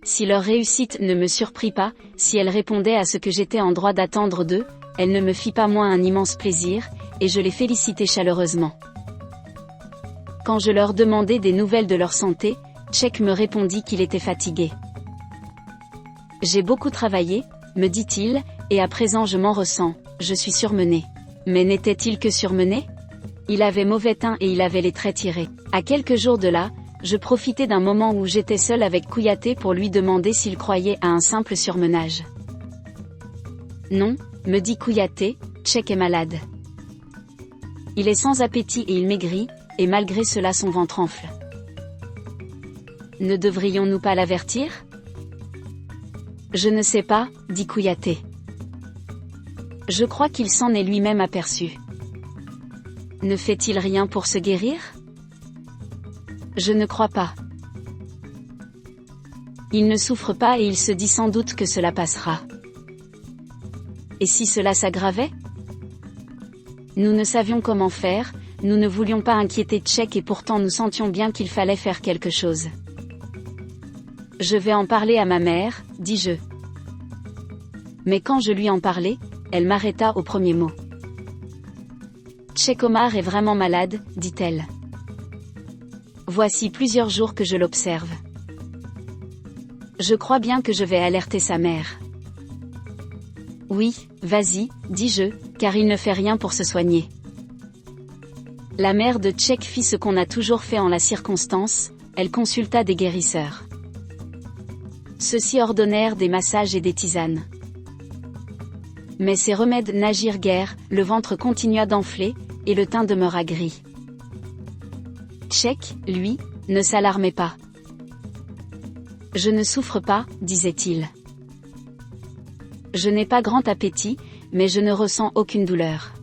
Si leur réussite ne me surprit pas, si elle répondait à ce que j'étais en droit d'attendre d'eux, elle ne me fit pas moins un immense plaisir, et je les félicitai chaleureusement. Quand je leur demandai des nouvelles de leur santé, Tchèque me répondit qu'il était fatigué. « J'ai beaucoup travaillé, me dit-il, et à présent je m'en ressens, je suis surmené. » Mais n'était-il que surmené ? Il avait mauvais teint et il avait les traits tirés. À quelques jours de là, je profitai d'un moment où j'étais seul avec Kouyaté pour lui demander s'il croyait à un simple surmenage. « Non, me dit Kouyaté, Tchèque est malade. Il est sans appétit et il maigrit, et malgré cela son ventre enfle. Ne devrions-nous pas l'avertir ? Je ne sais pas, dit Kouyaté. Je crois qu'il s'en est lui-même aperçu. Ne fait-il rien pour se guérir ? Je ne crois pas. Il ne souffre pas et il se dit sans doute que cela passera. Et si cela s'aggravait ? Nous ne savions comment faire, nous ne voulions pas inquiéter Tchèque et pourtant nous sentions bien qu'il fallait faire quelque chose. Je vais en parler à ma mère, dis-je. Mais quand je lui en parlais, elle m'arrêta au premier mot. Tchèque Omar est vraiment malade, dit-elle. Voici plusieurs jours que je l'observe. Je crois bien que je vais alerter sa mère. Oui, vas-y, dis-je, car il ne fait rien pour se soigner. La mère de Tchèque fit ce qu'on a toujours fait en la circonstance, elle consulta des guérisseurs. Ceux-ci ordonnèrent des massages et des tisanes. Mais ces remèdes n'agirent guère, le ventre continua d'enfler, et le teint demeura gris. Tchèque, lui, ne s'alarmait pas. « Je ne souffre pas, disait-il. Je n'ai pas grand appétit, mais je ne ressens aucune douleur.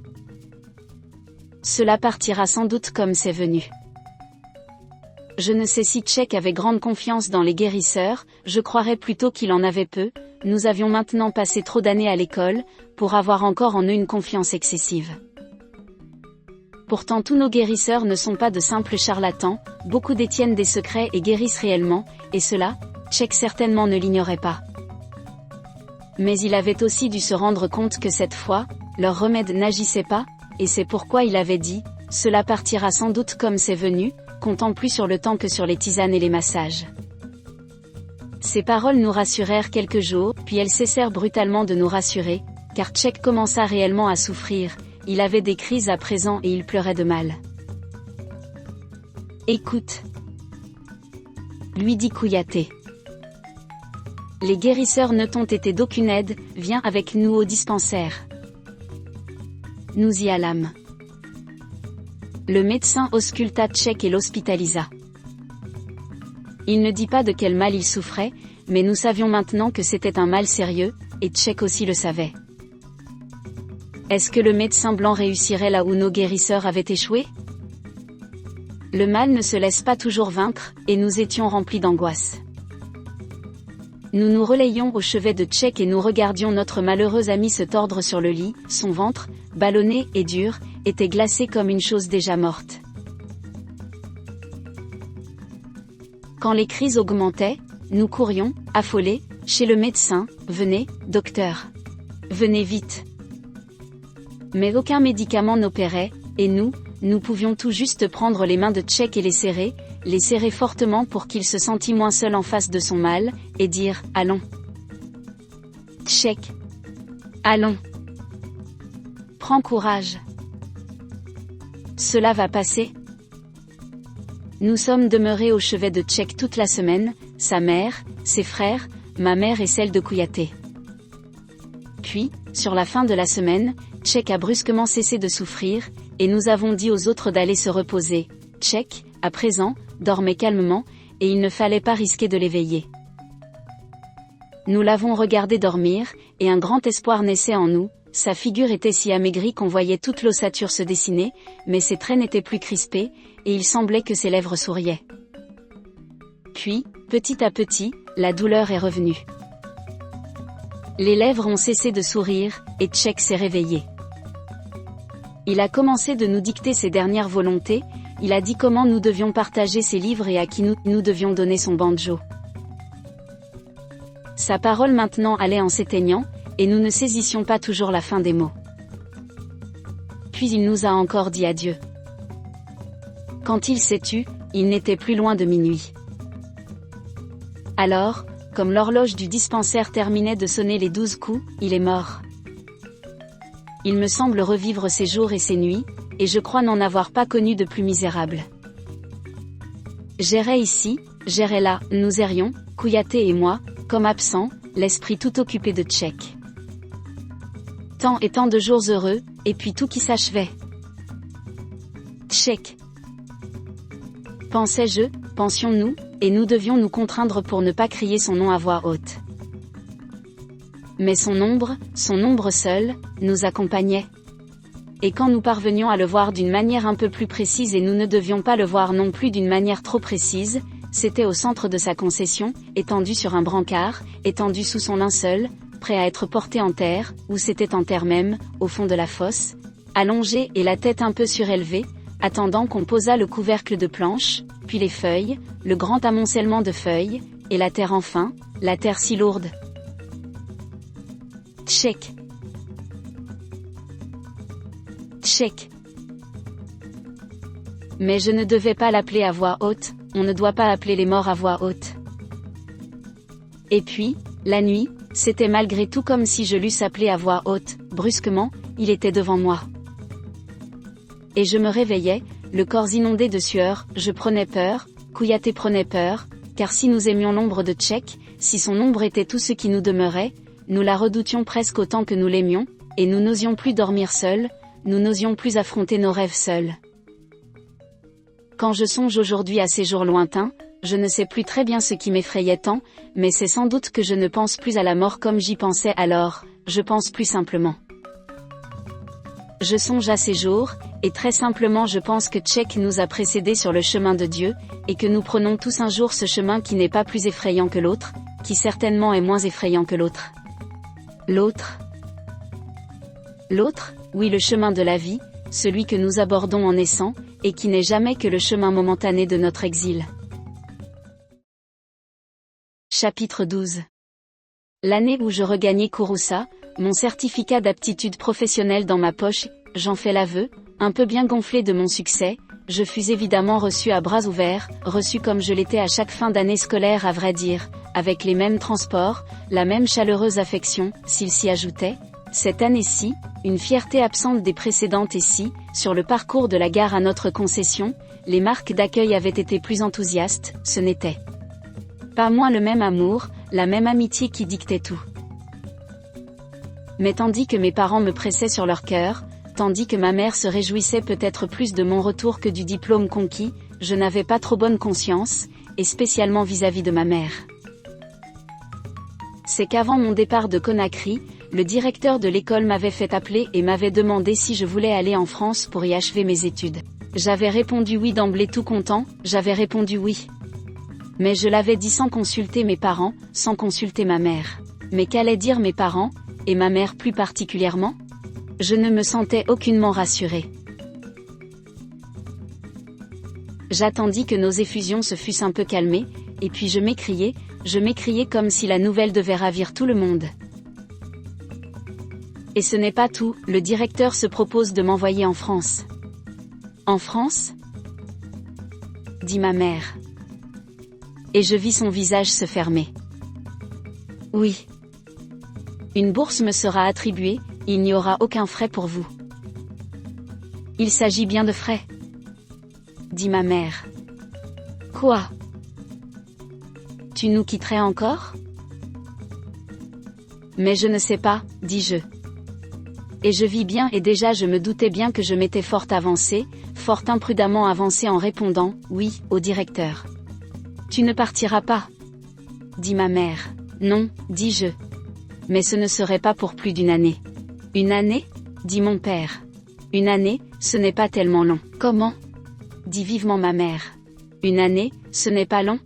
Cela partira sans doute comme c'est venu. » Je ne sais si Tchèque avait grande confiance dans les guérisseurs, je croirais plutôt qu'il en avait peu, nous avions maintenant passé trop d'années à l'école, pour avoir encore en eux une confiance excessive. Pourtant tous nos guérisseurs ne sont pas de simples charlatans, beaucoup détiennent des secrets et guérissent réellement, et cela, Tchèque certainement ne l'ignorait pas. Mais il avait aussi dû se rendre compte que cette fois, leur remède n'agissait pas, et c'est pourquoi il avait dit, « Cela partira sans doute comme c'est venu », comptant plus sur le temps que sur les tisanes et les massages. Ces paroles nous rassurèrent quelques jours, puis elles cessèrent brutalement de nous rassurer, car Tchèque commença réellement à souffrir, il avait des crises à présent et il pleurait de mal. « Écoute, » lui dit Kouyaté. « Les guérisseurs ne t'ont été d'aucune aide, viens avec nous au dispensaire. » Nous y allâmes. Le médecin ausculta Tchèque et l'hospitalisa. Il ne dit pas de quel mal il souffrait, mais nous savions maintenant que c'était un mal sérieux, et Tchèque aussi le savait. Est-ce que le médecin blanc réussirait là où nos guérisseurs avaient échoué ? Le mal ne se laisse pas toujours vaincre, et nous étions remplis d'angoisse. Nous nous relayions au chevet de Tchèque et nous regardions notre malheureux ami se tordre sur le lit, son ventre, ballonné et dur, était glacé comme une chose déjà morte. Quand les crises augmentaient, nous courions, affolés, chez le médecin, « Venez, docteur. Venez vite. » Mais aucun médicament n'opérait, et nous pouvions tout juste prendre les mains de Tchèque et les serrer fortement pour qu'il se sentît moins seul en face de son mal, et dire « Allons. Tchèque. Allons. » Prends courage. Cela va passer. Nous sommes demeurés au chevet de Tchèque toute la semaine, sa mère, ses frères, ma mère et celle de Kouyaté. Puis, sur la fin de la semaine, Tchèque a brusquement cessé de souffrir, et nous avons dit aux autres d'aller se reposer. Tchèque, à présent, dormait calmement, et il ne fallait pas risquer de l'éveiller. Nous l'avons regardé dormir, et un grand espoir naissait en nous. Sa figure était si amaigrie qu'on voyait toute l'ossature se dessiner, mais ses traits n'étaient plus crispés, et il semblait que ses lèvres souriaient. Puis, petit à petit, la douleur est revenue. Les lèvres ont cessé de sourire, et Tchèque s'est réveillé. Il a commencé de nous dicter ses dernières volontés, il a dit comment nous devions partager ses livres et à qui nous devions donner son banjo. Sa parole maintenant allait en s'éteignant, et nous ne saisissions pas toujours la fin des mots. Puis il nous a encore dit adieu. Quand il s'est tu, il n'était plus loin de minuit. Alors, comme l'horloge du dispensaire terminait de sonner les 12 coups, il est mort. Il me semble revivre ses jours et ses nuits, et je crois n'en avoir pas connu de plus misérable. J'errais ici, j'errais là, nous errions, Kouyaté et moi, comme absents, l'esprit tout occupé de Tchèque. Tant et tant de jours heureux, et puis tout qui s'achevait. Tchèque. Pensais-je, pensions-nous, et nous devions nous contraindre pour ne pas crier son nom à voix haute. Mais son ombre seul, nous accompagnait. Et quand nous parvenions à le voir d'une manière un peu plus précise et nous ne devions pas le voir non plus d'une manière trop précise, c'était au centre de sa concession, étendu sur un brancard, étendu sous son linceul, prêt à être porté en terre, ou c'était en terre même, au fond de la fosse, allongé et la tête un peu surélevée, attendant qu'on posât le couvercle de planches, puis les feuilles, le grand amoncellement de feuilles, et la terre enfin, la terre si lourde. Tchèque. Tchèque. Mais je ne devais pas l'appeler à voix haute, on ne doit pas appeler les morts à voix haute. Et puis, la nuit, c'était malgré tout comme si je l'eusse appelé à voix haute, brusquement, il était devant moi. Et je me réveillais, le corps inondé de sueur, je prenais peur, Kouyaté prenait peur, car si nous aimions l'ombre de Tchèque, si son ombre était tout ce qui nous demeurait, nous la redoutions presque autant que nous l'aimions, et nous n'osions plus dormir seuls, nous n'osions plus affronter nos rêves seuls. Quand je songe aujourd'hui à ces jours lointains, je ne sais plus très bien ce qui m'effrayait tant, mais c'est sans doute que je ne pense plus à la mort comme j'y pensais alors, je pense plus simplement. Je songe à ces jours, et très simplement je pense que Tchèque nous a précédés sur le chemin de Dieu, et que nous prenons tous un jour ce chemin qui n'est pas plus effrayant que l'autre, qui certainement est moins effrayant que l'autre. L'autre ? L'autre, oui, le chemin de la vie, celui que nous abordons en naissant, et qui n'est jamais que le chemin momentané de notre exil. Chapitre 12. L'année où je regagnai Kouroussa, mon certificat d'aptitude professionnelle dans ma poche, j'en fais l'aveu, un peu bien gonflé de mon succès, je fus évidemment reçu à bras ouverts, reçu comme je l'étais à chaque fin d'année scolaire à vrai dire, avec les mêmes transports, la même chaleureuse affection, s'il s'y ajoutait, cette année-ci, une fierté absente des précédentes et si, sur le parcours de la gare à notre concession, les marques d'accueil avaient été plus enthousiastes, ce n'était pas moins le même amour, la même amitié qui dictait tout. Mais tandis que mes parents me pressaient sur leur cœur, tandis que ma mère se réjouissait peut-être plus de mon retour que du diplôme conquis, je n'avais pas trop bonne conscience, et spécialement vis-à-vis de ma mère. C'est qu'avant mon départ de Conakry, le directeur de l'école m'avait fait appeler et m'avait demandé si je voulais aller en France pour y achever mes études. J'avais répondu oui d'emblée tout content, j'avais répondu oui. Mais je l'avais dit sans consulter mes parents, sans consulter ma mère. Mais qu'allaient dire mes parents, et ma mère plus particulièrement ? Je ne me sentais aucunement rassurée. J'attendis que nos effusions se fussent un peu calmées, et puis je m'écriai comme si la nouvelle devait ravir tout le monde. Et ce n'est pas tout, le directeur se propose de m'envoyer en France. En France ? Dit ma mère. Et je vis son visage se fermer. Oui. Une bourse me sera attribuée, il n'y aura aucun frais pour vous. Il s'agit bien de frais, dit ma mère. Quoi? Tu nous quitterais encore? Mais je ne sais pas, dis-je. Et je vis bien et déjà je me doutais bien que je m'étais fort avancé, fort imprudemment avancé en répondant, oui, au directeur. Tu ne partiras pas, dit ma mère. Non, dis-je. Mais ce ne serait pas pour plus d'une année. Une année? Dit mon père. Une année, ce n'est pas tellement long. Comment? Dit vivement ma mère. Une année, ce n'est pas long?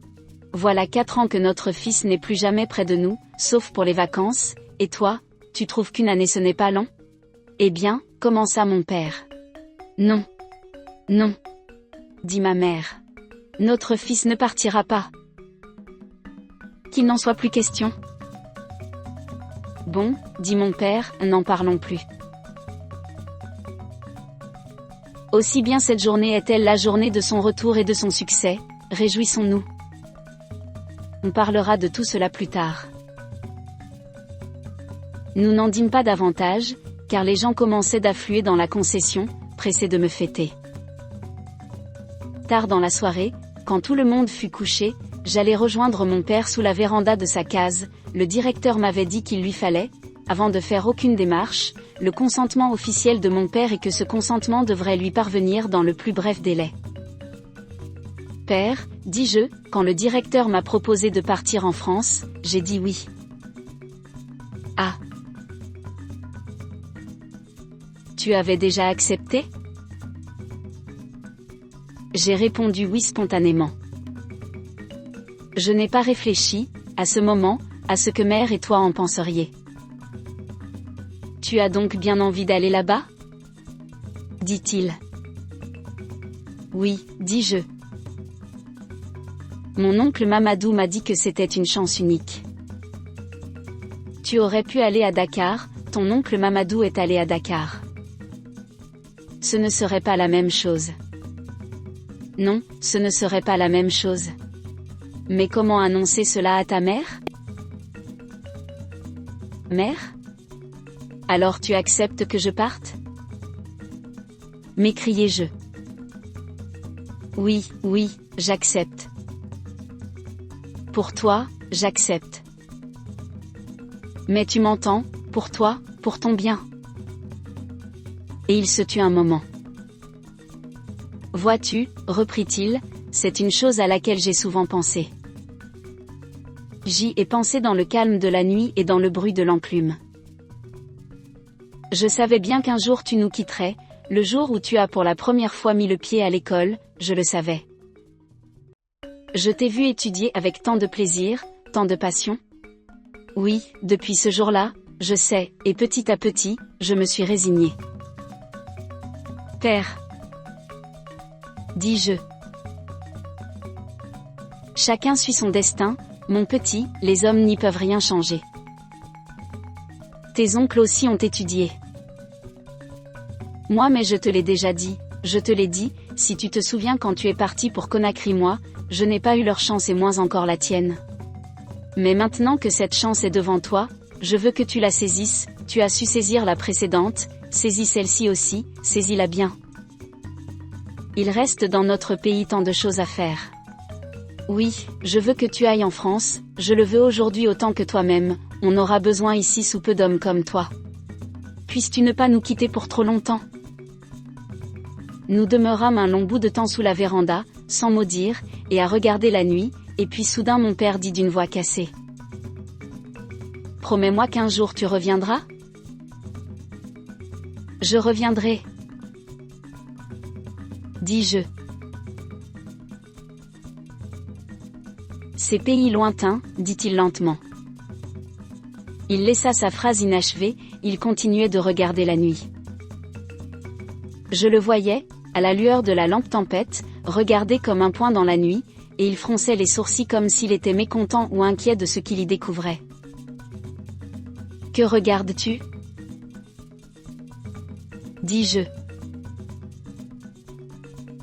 Voilà 4 ans que notre fils n'est plus jamais près de nous, sauf pour les vacances, et toi, tu trouves qu'une année ce n'est pas long? Eh bien, commença mon père. Non. Non. Dit ma mère. Notre fils ne partira pas. Qu'il n'en soit plus question. Bon, dit mon père, n'en parlons plus. Aussi bien cette journée est-elle la journée de son retour et de son succès, réjouissons-nous. On parlera de tout cela plus tard. Nous n'en dîmes pas davantage, car les gens commençaient d'affluer dans la concession, pressés de me fêter. Tard dans la soirée, quand tout le monde fut couché, j'allais rejoindre mon père sous la véranda de sa case. Le directeur m'avait dit qu'il lui fallait, avant de faire aucune démarche, le consentement officiel de mon père et que ce consentement devrait lui parvenir dans le plus bref délai. Père, dis-je, quand le directeur m'a proposé de partir en France, j'ai dit oui. Ah. Tu avais déjà accepté? J'ai répondu oui spontanément. Je n'ai pas réfléchi, à ce moment, à ce que mère et toi en penseriez. Tu as donc bien envie d'aller là-bas? Dit-il. Oui, dis-je. Mon oncle Mamadou m'a dit que c'était une chance unique. Tu aurais pu aller à Dakar, ton oncle Mamadou est allé à Dakar. Ce ne serait pas la même chose. Non, ce ne serait pas la même chose. Mais comment annoncer cela à ta mère? Mère? Alors tu acceptes que je parte? M'écriai-je. Oui, oui, j'accepte. Pour toi, j'accepte. Mais tu m'entends, pour toi, pour ton bien. Et il se tut un moment. Vois-tu, reprit-il, c'est une chose à laquelle j'ai souvent pensé. J'y ai pensé dans le calme de la nuit et dans le bruit de l'enclume. Je savais bien qu'un jour tu nous quitterais, le jour où tu as pour la première fois mis le pied à l'école, je le savais. Je t'ai vu étudier avec tant de plaisir, tant de passion. Oui, depuis ce jour-là, je sais, et petit à petit, je me suis résignée. Père, dis-je. Chacun suit son destin, mon petit, les hommes n'y peuvent rien changer. Tes oncles aussi ont étudié. Moi mais je te l'ai déjà dit, je te l'ai dit, si tu te souviens quand tu es parti pour Conakry moi, je n'ai pas eu leur chance et moins encore la tienne. Mais maintenant que cette chance est devant toi, je veux que tu la saisisses, tu as su saisir la précédente, saisis celle-ci aussi, saisis-la bien. Il reste dans notre pays tant de choses à faire. Oui, je veux que tu ailles en France, je le veux aujourd'hui autant que toi-même, on aura besoin ici sous peu d'hommes comme toi. Puisses-tu ne pas nous quitter pour trop longtemps? Nous demeurâmes un long bout de temps sous la véranda, sans mot dire, et à regarder la nuit, et puis soudain mon père dit d'une voix cassée. Promets-moi qu'un jour tu reviendras? Je reviendrai. Dis-je. Ces pays lointains, dit-il lentement. Il laissa sa phrase inachevée, il continuait de regarder la nuit. Je le voyais, à la lueur de la lampe tempête, regarder comme un point dans la nuit, et il fronçait les sourcils comme s'il était mécontent ou inquiet de ce qu'il y découvrait. Que regardes-tu? Dis-je.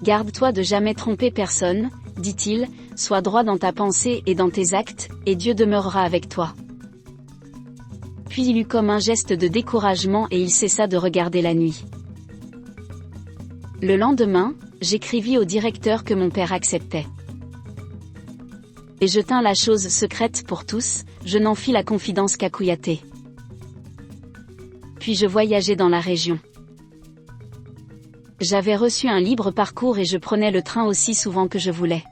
Garde-toi de jamais tromper personne, dit-il, sois droit dans ta pensée et dans tes actes, et Dieu demeurera avec toi. Puis il eut comme un geste de découragement et il cessa de regarder la nuit. Le lendemain, j'écrivis au directeur que mon père acceptait. Et je tins la chose secrète pour tous, je n'en fis la confidence qu'à Kouyaté. Puis je voyageai dans la région. J'avais reçu un libre parcours et je prenais le train aussi souvent que je voulais.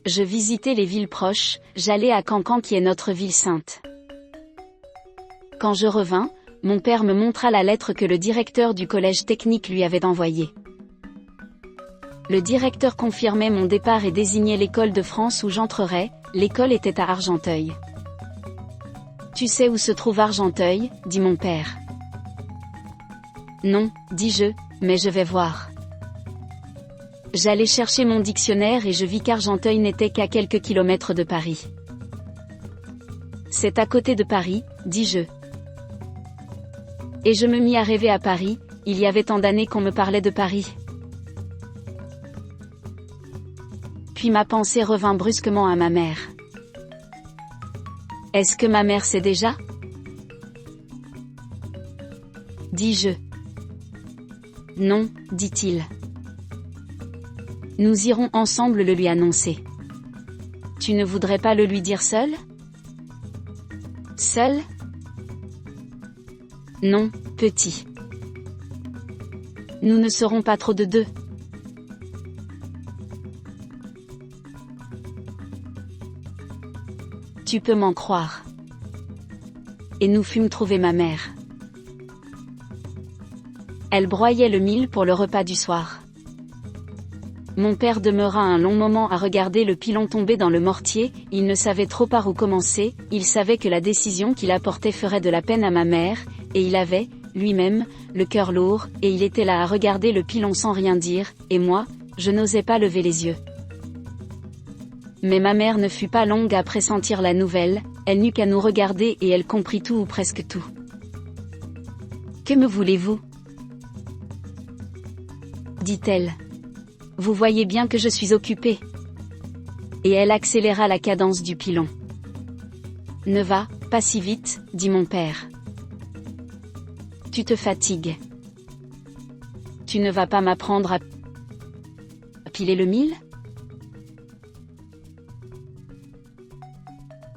Je visitais les villes proches, j'allais à Cancan qui est notre ville sainte. Quand je revins, mon père me montra la lettre que le directeur du collège technique lui avait envoyée. Le directeur confirmait mon départ et désignait l'école de France où j'entrerais, l'école était à Argenteuil. Tu sais où se trouve Argenteuil, dit mon père. Non, dis-je, mais je vais voir. J'allai chercher mon dictionnaire et je vis qu'Argenteuil n'était qu'à quelques kilomètres de Paris. C'est à côté de Paris, dis-je. Et je me mis à rêver à Paris, il y avait tant d'années qu'on me parlait de Paris. Puis ma pensée revint brusquement à ma mère. Est-ce que ma mère sait déjà ? Dis-je. Non, dit-il. Nous irons ensemble le lui annoncer. Tu ne voudrais pas le lui dire seul ? Seul ? Non, petit. Nous ne serons pas trop de deux. Tu peux m'en croire. Et nous fûmes trouver ma mère. Elle broyait le mil pour le repas du soir. Mon père demeura un long moment à regarder le pilon tomber dans le mortier, il ne savait trop par où commencer, il savait que la décision qu'il apportait ferait de la peine à ma mère, et il avait, lui-même, le cœur lourd, et il était là à regarder le pilon sans rien dire, et moi, je n'osais pas lever les yeux. Mais ma mère ne fut pas longue à pressentir la nouvelle, elle n'eut qu'à nous regarder et elle comprit tout ou presque tout. Que me voulez-vous ? Dit-elle. Vous voyez bien que je suis occupée. Et elle accéléra la cadence du pilon. Ne va pas si vite, dit mon père. Tu te fatigues. Tu ne vas pas m'apprendre à piler le mil ?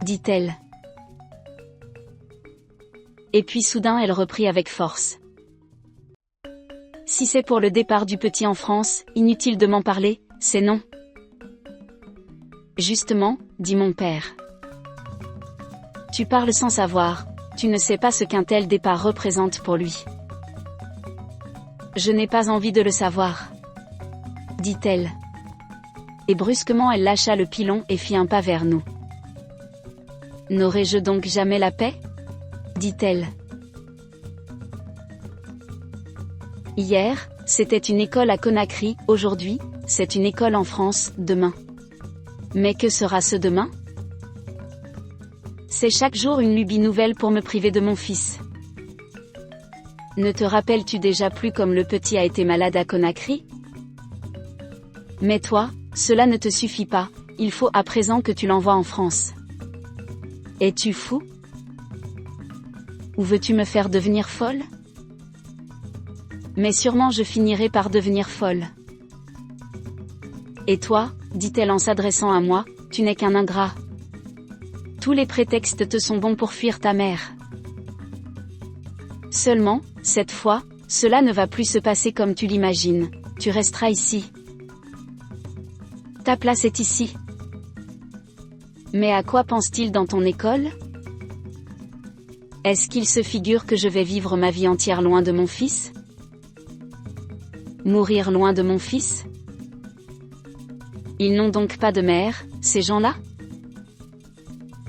Dit-elle. Et puis soudain elle reprit avec force. Si c'est pour le départ du petit en France, inutile de m'en parler, c'est non. Justement, dit mon père. Tu parles sans savoir, tu ne sais pas ce qu'un tel départ représente pour lui. Je n'ai pas envie de le savoir. Dit-elle. Et brusquement elle lâcha le pilon et fit un pas vers nous. N'aurai-je donc jamais la paix ? Dit-elle. Hier, c'était une école à Conakry, aujourd'hui, c'est une école en France, demain. Mais que sera ce demain ? C'est chaque jour une lubie nouvelle pour me priver de mon fils. Ne te rappelles-tu déjà plus comme le petit a été malade à Conakry ? Mais toi, cela ne te suffit pas, il faut à présent que tu l'envoies en France. Es-tu fou ? Ou veux-tu me faire devenir folle ? Mais sûrement je finirai par devenir folle. Et toi, dit-elle en s'adressant à moi, tu n'es qu'un ingrat. Tous les prétextes te sont bons pour fuir ta mère. Seulement, cette fois, cela ne va plus se passer comme tu l'imagines, tu resteras ici. Ta place est ici. Mais à quoi pense-t-il dans ton école ? Est-ce qu'il se figure que je vais vivre ma vie entière loin de mon fils ? Mourir loin de mon fils ? Ils n'ont donc pas de mère, ces gens-là ?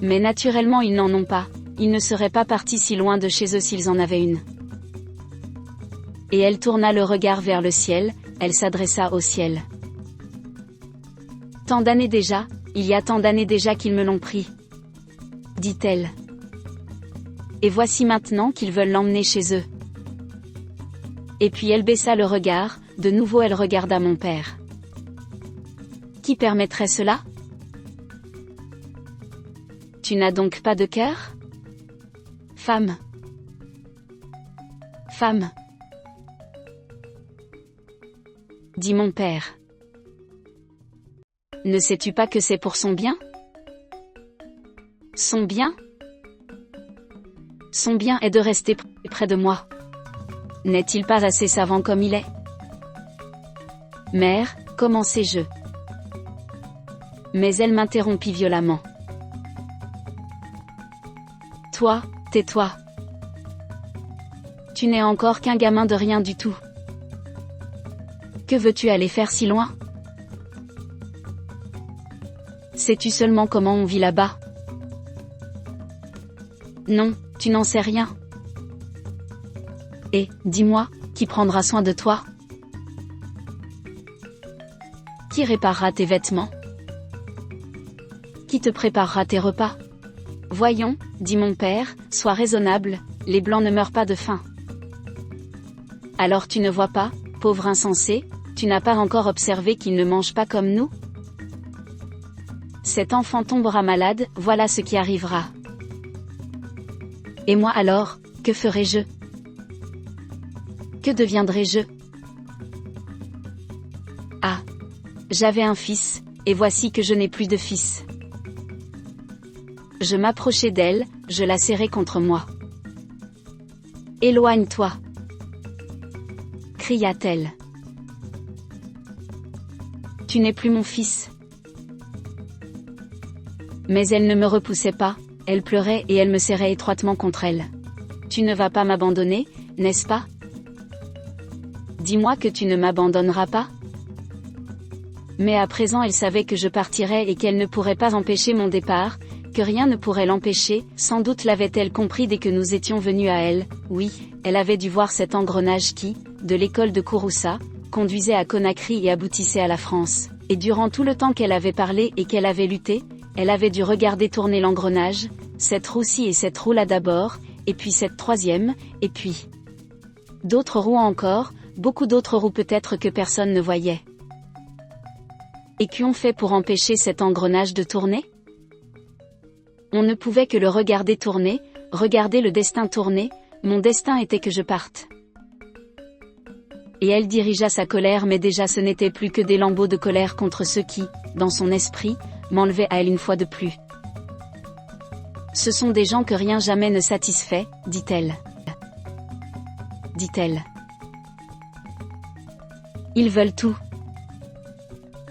Mais naturellement ils n'en ont pas, ils ne seraient pas partis si loin de chez eux s'ils en avaient une. Et elle tourna le regard vers le ciel, elle s'adressa au ciel. Tant d'années déjà, il y a tant d'années déjà qu'ils me l'ont pris. Dit-elle. Et voici maintenant qu'ils veulent l'emmener chez eux. Et puis elle baissa le regard, de nouveau elle regarda mon père. Qui permettrait cela ? Tu n'as donc pas de cœur ? Femme. Femme. dit mon père. Ne sais-tu pas que c'est pour son bien? Son bien? Son bien est de rester près de moi. N'est-il pas assez savant comme il est? Mère, commençai-je. Mais elle m'interrompit violemment. Toi, tais-toi. Tu n'es encore qu'un gamin de rien du tout. Que veux-tu aller faire si loin? Sais-tu seulement comment on vit là-bas? Non, tu n'en sais rien. Et, dis-moi, qui prendra soin de toi? Qui réparera tes vêtements? Qui te préparera tes repas? Voyons, dit mon père, sois raisonnable, les Blancs ne meurent pas de faim. Alors tu ne vois pas, pauvre insensé, tu n'as pas encore observé qu'ils ne mangent pas comme nous? Cet enfant tombera malade, voilà ce qui arrivera. Et moi alors, que ferai-je? Que deviendrai-je? Ah! J'avais un fils, et voici que je n'ai plus de fils. Je m'approchai d'elle, je la serrai contre moi. Éloigne-toi! Cria-t-elle. Tu n'es plus mon fils. Mais elle ne me repoussait pas, elle pleurait et elle me serrait étroitement contre elle. Tu ne vas pas m'abandonner, n'est-ce pas? Dis-moi que tu ne m'abandonneras pas? Mais à présent elle savait que je partirais et qu'elle ne pourrait pas empêcher mon départ, que rien ne pourrait l'empêcher, sans doute l'avait-elle compris dès que nous étions venus à elle, oui, elle avait dû voir cet engrenage qui, de l'école de Kouroussa, conduisait à Conakry et aboutissait à la France, et durant tout le temps qu'elle avait parlé et qu'elle avait lutté, elle avait dû regarder tourner l'engrenage, cette roue-ci et cette roue-là d'abord, et puis cette troisième, et puis d'autres roues encore, beaucoup d'autres roues peut-être que personne ne voyait. Et qu'ont fait pour empêcher cet engrenage de tourner? On ne pouvait que le regarder tourner, regarder le destin tourner, mon destin était que je parte. Et elle dirigea sa colère mais déjà ce n'était plus que des lambeaux de colère contre ceux qui, dans son esprit, m'enlevaient à elle une fois de plus. Ce sont des gens que rien jamais ne satisfait, dit-elle. Dit-elle. Ils veulent tout.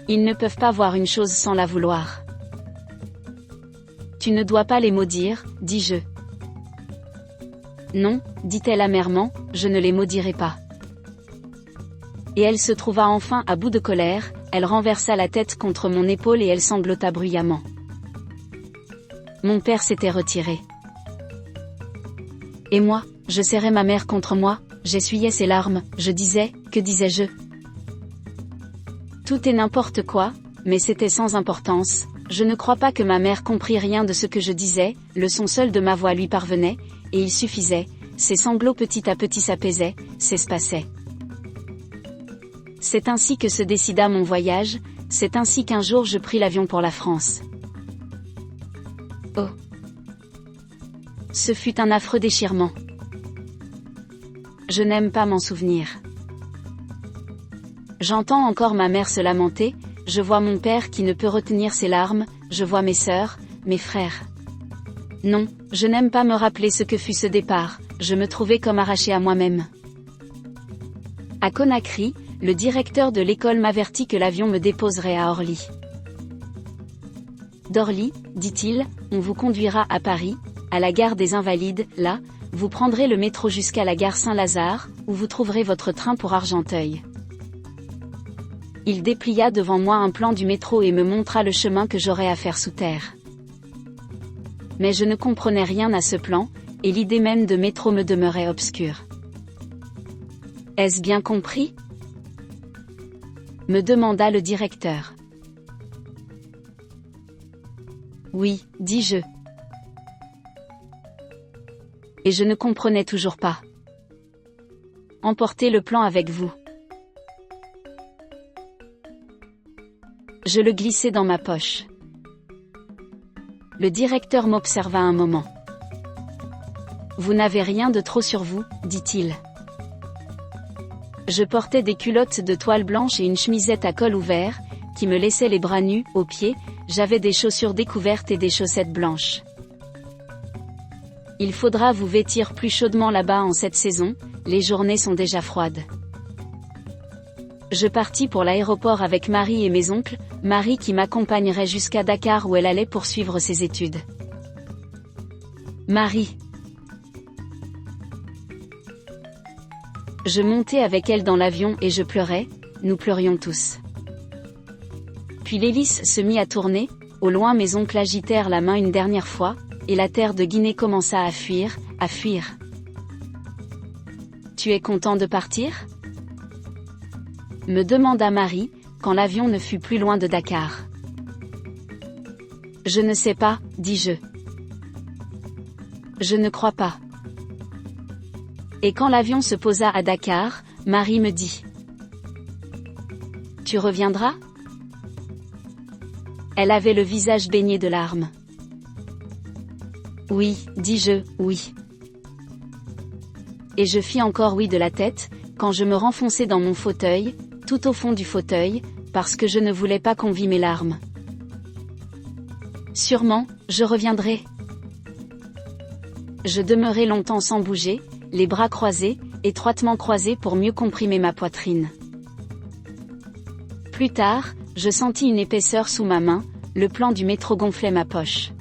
Ils ne peuvent pas voir une chose sans la vouloir. Tu ne dois pas les maudire, dis-je. Non, dit-elle amèrement, je ne les maudirai pas. Et elle se trouva enfin à bout de colère, elle renversa la tête contre mon épaule et elle sanglota bruyamment. Mon père s'était retiré. Et moi, je serrais ma mère contre moi, j'essuyais ses larmes, je disais, que disais-je? Tout et n'importe quoi, mais c'était sans importance, je ne crois pas que ma mère comprit rien de ce que je disais, le son seul de ma voix lui parvenait, et il suffisait, ses sanglots petit à petit s'apaisaient, s'espaçaient. C'est ainsi que se décida mon voyage, c'est ainsi qu'un jour je pris l'avion pour la France. Oh! Ce fut un affreux déchirement. Je n'aime pas m'en souvenir. J'entends encore ma mère se lamenter, je vois mon père qui ne peut retenir ses larmes, je vois mes sœurs, mes frères. Non, je n'aime pas me rappeler ce que fut ce départ, je me trouvais comme arrachée à moi-même. À Conakry, le directeur de l'école m'avertit que l'avion me déposerait à Orly. D'Orly, dit-il, on vous conduira à Paris, à la gare des Invalides, là, vous prendrez le métro jusqu'à la gare Saint-Lazare, où vous trouverez votre train pour Argenteuil. Il déplia devant moi un plan du métro et me montra le chemin que j'aurais à faire sous terre. Mais je ne comprenais rien à ce plan, et l'idée même de métro me demeurait obscure. Est-ce bien compris? Me demanda le directeur. Oui, dis-je. Et je ne comprenais toujours pas. Emportez le plan avec vous. Je le glissai dans ma poche. Le directeur m'observa un moment. Vous n'avez rien de trop sur vous, dit-il. Je portais des culottes de toile blanche et une chemisette à col ouvert, qui me laissait les bras nus, aux pieds, j'avais des chaussures découvertes et des chaussettes blanches. Il faudra vous vêtir plus chaudement là-bas en cette saison, les journées sont déjà froides. Je partis pour l'aéroport avec Marie et mes oncles, Marie qui m'accompagnerait jusqu'à Dakar où elle allait poursuivre ses études. Marie. Je montais avec elle dans l'avion et je pleurais, nous pleurions tous. Puis l'hélice se mit à tourner, au loin mes oncles agitèrent la main une dernière fois, et la terre de Guinée commença à fuir, à fuir. Tu es content de partir ? Me demanda Marie, quand l'avion ne fut plus loin de Dakar. Je ne sais pas, dis-je. Je ne crois pas. Et quand l'avion se posa à Dakar, Marie me dit. Tu reviendras ? Elle avait le visage baigné de larmes. Oui, dis-je, oui. Et je fis encore oui de la tête, quand je me renfonçai dans mon fauteuil, tout au fond du fauteuil, parce que je ne voulais pas qu'on vît mes larmes. Sûrement, je reviendrai. Je demeurai longtemps sans bouger, les bras croisés, étroitement croisés pour mieux comprimer ma poitrine. Plus tard, je sentis une épaisseur sous ma main, le plan du métro gonflait ma poche.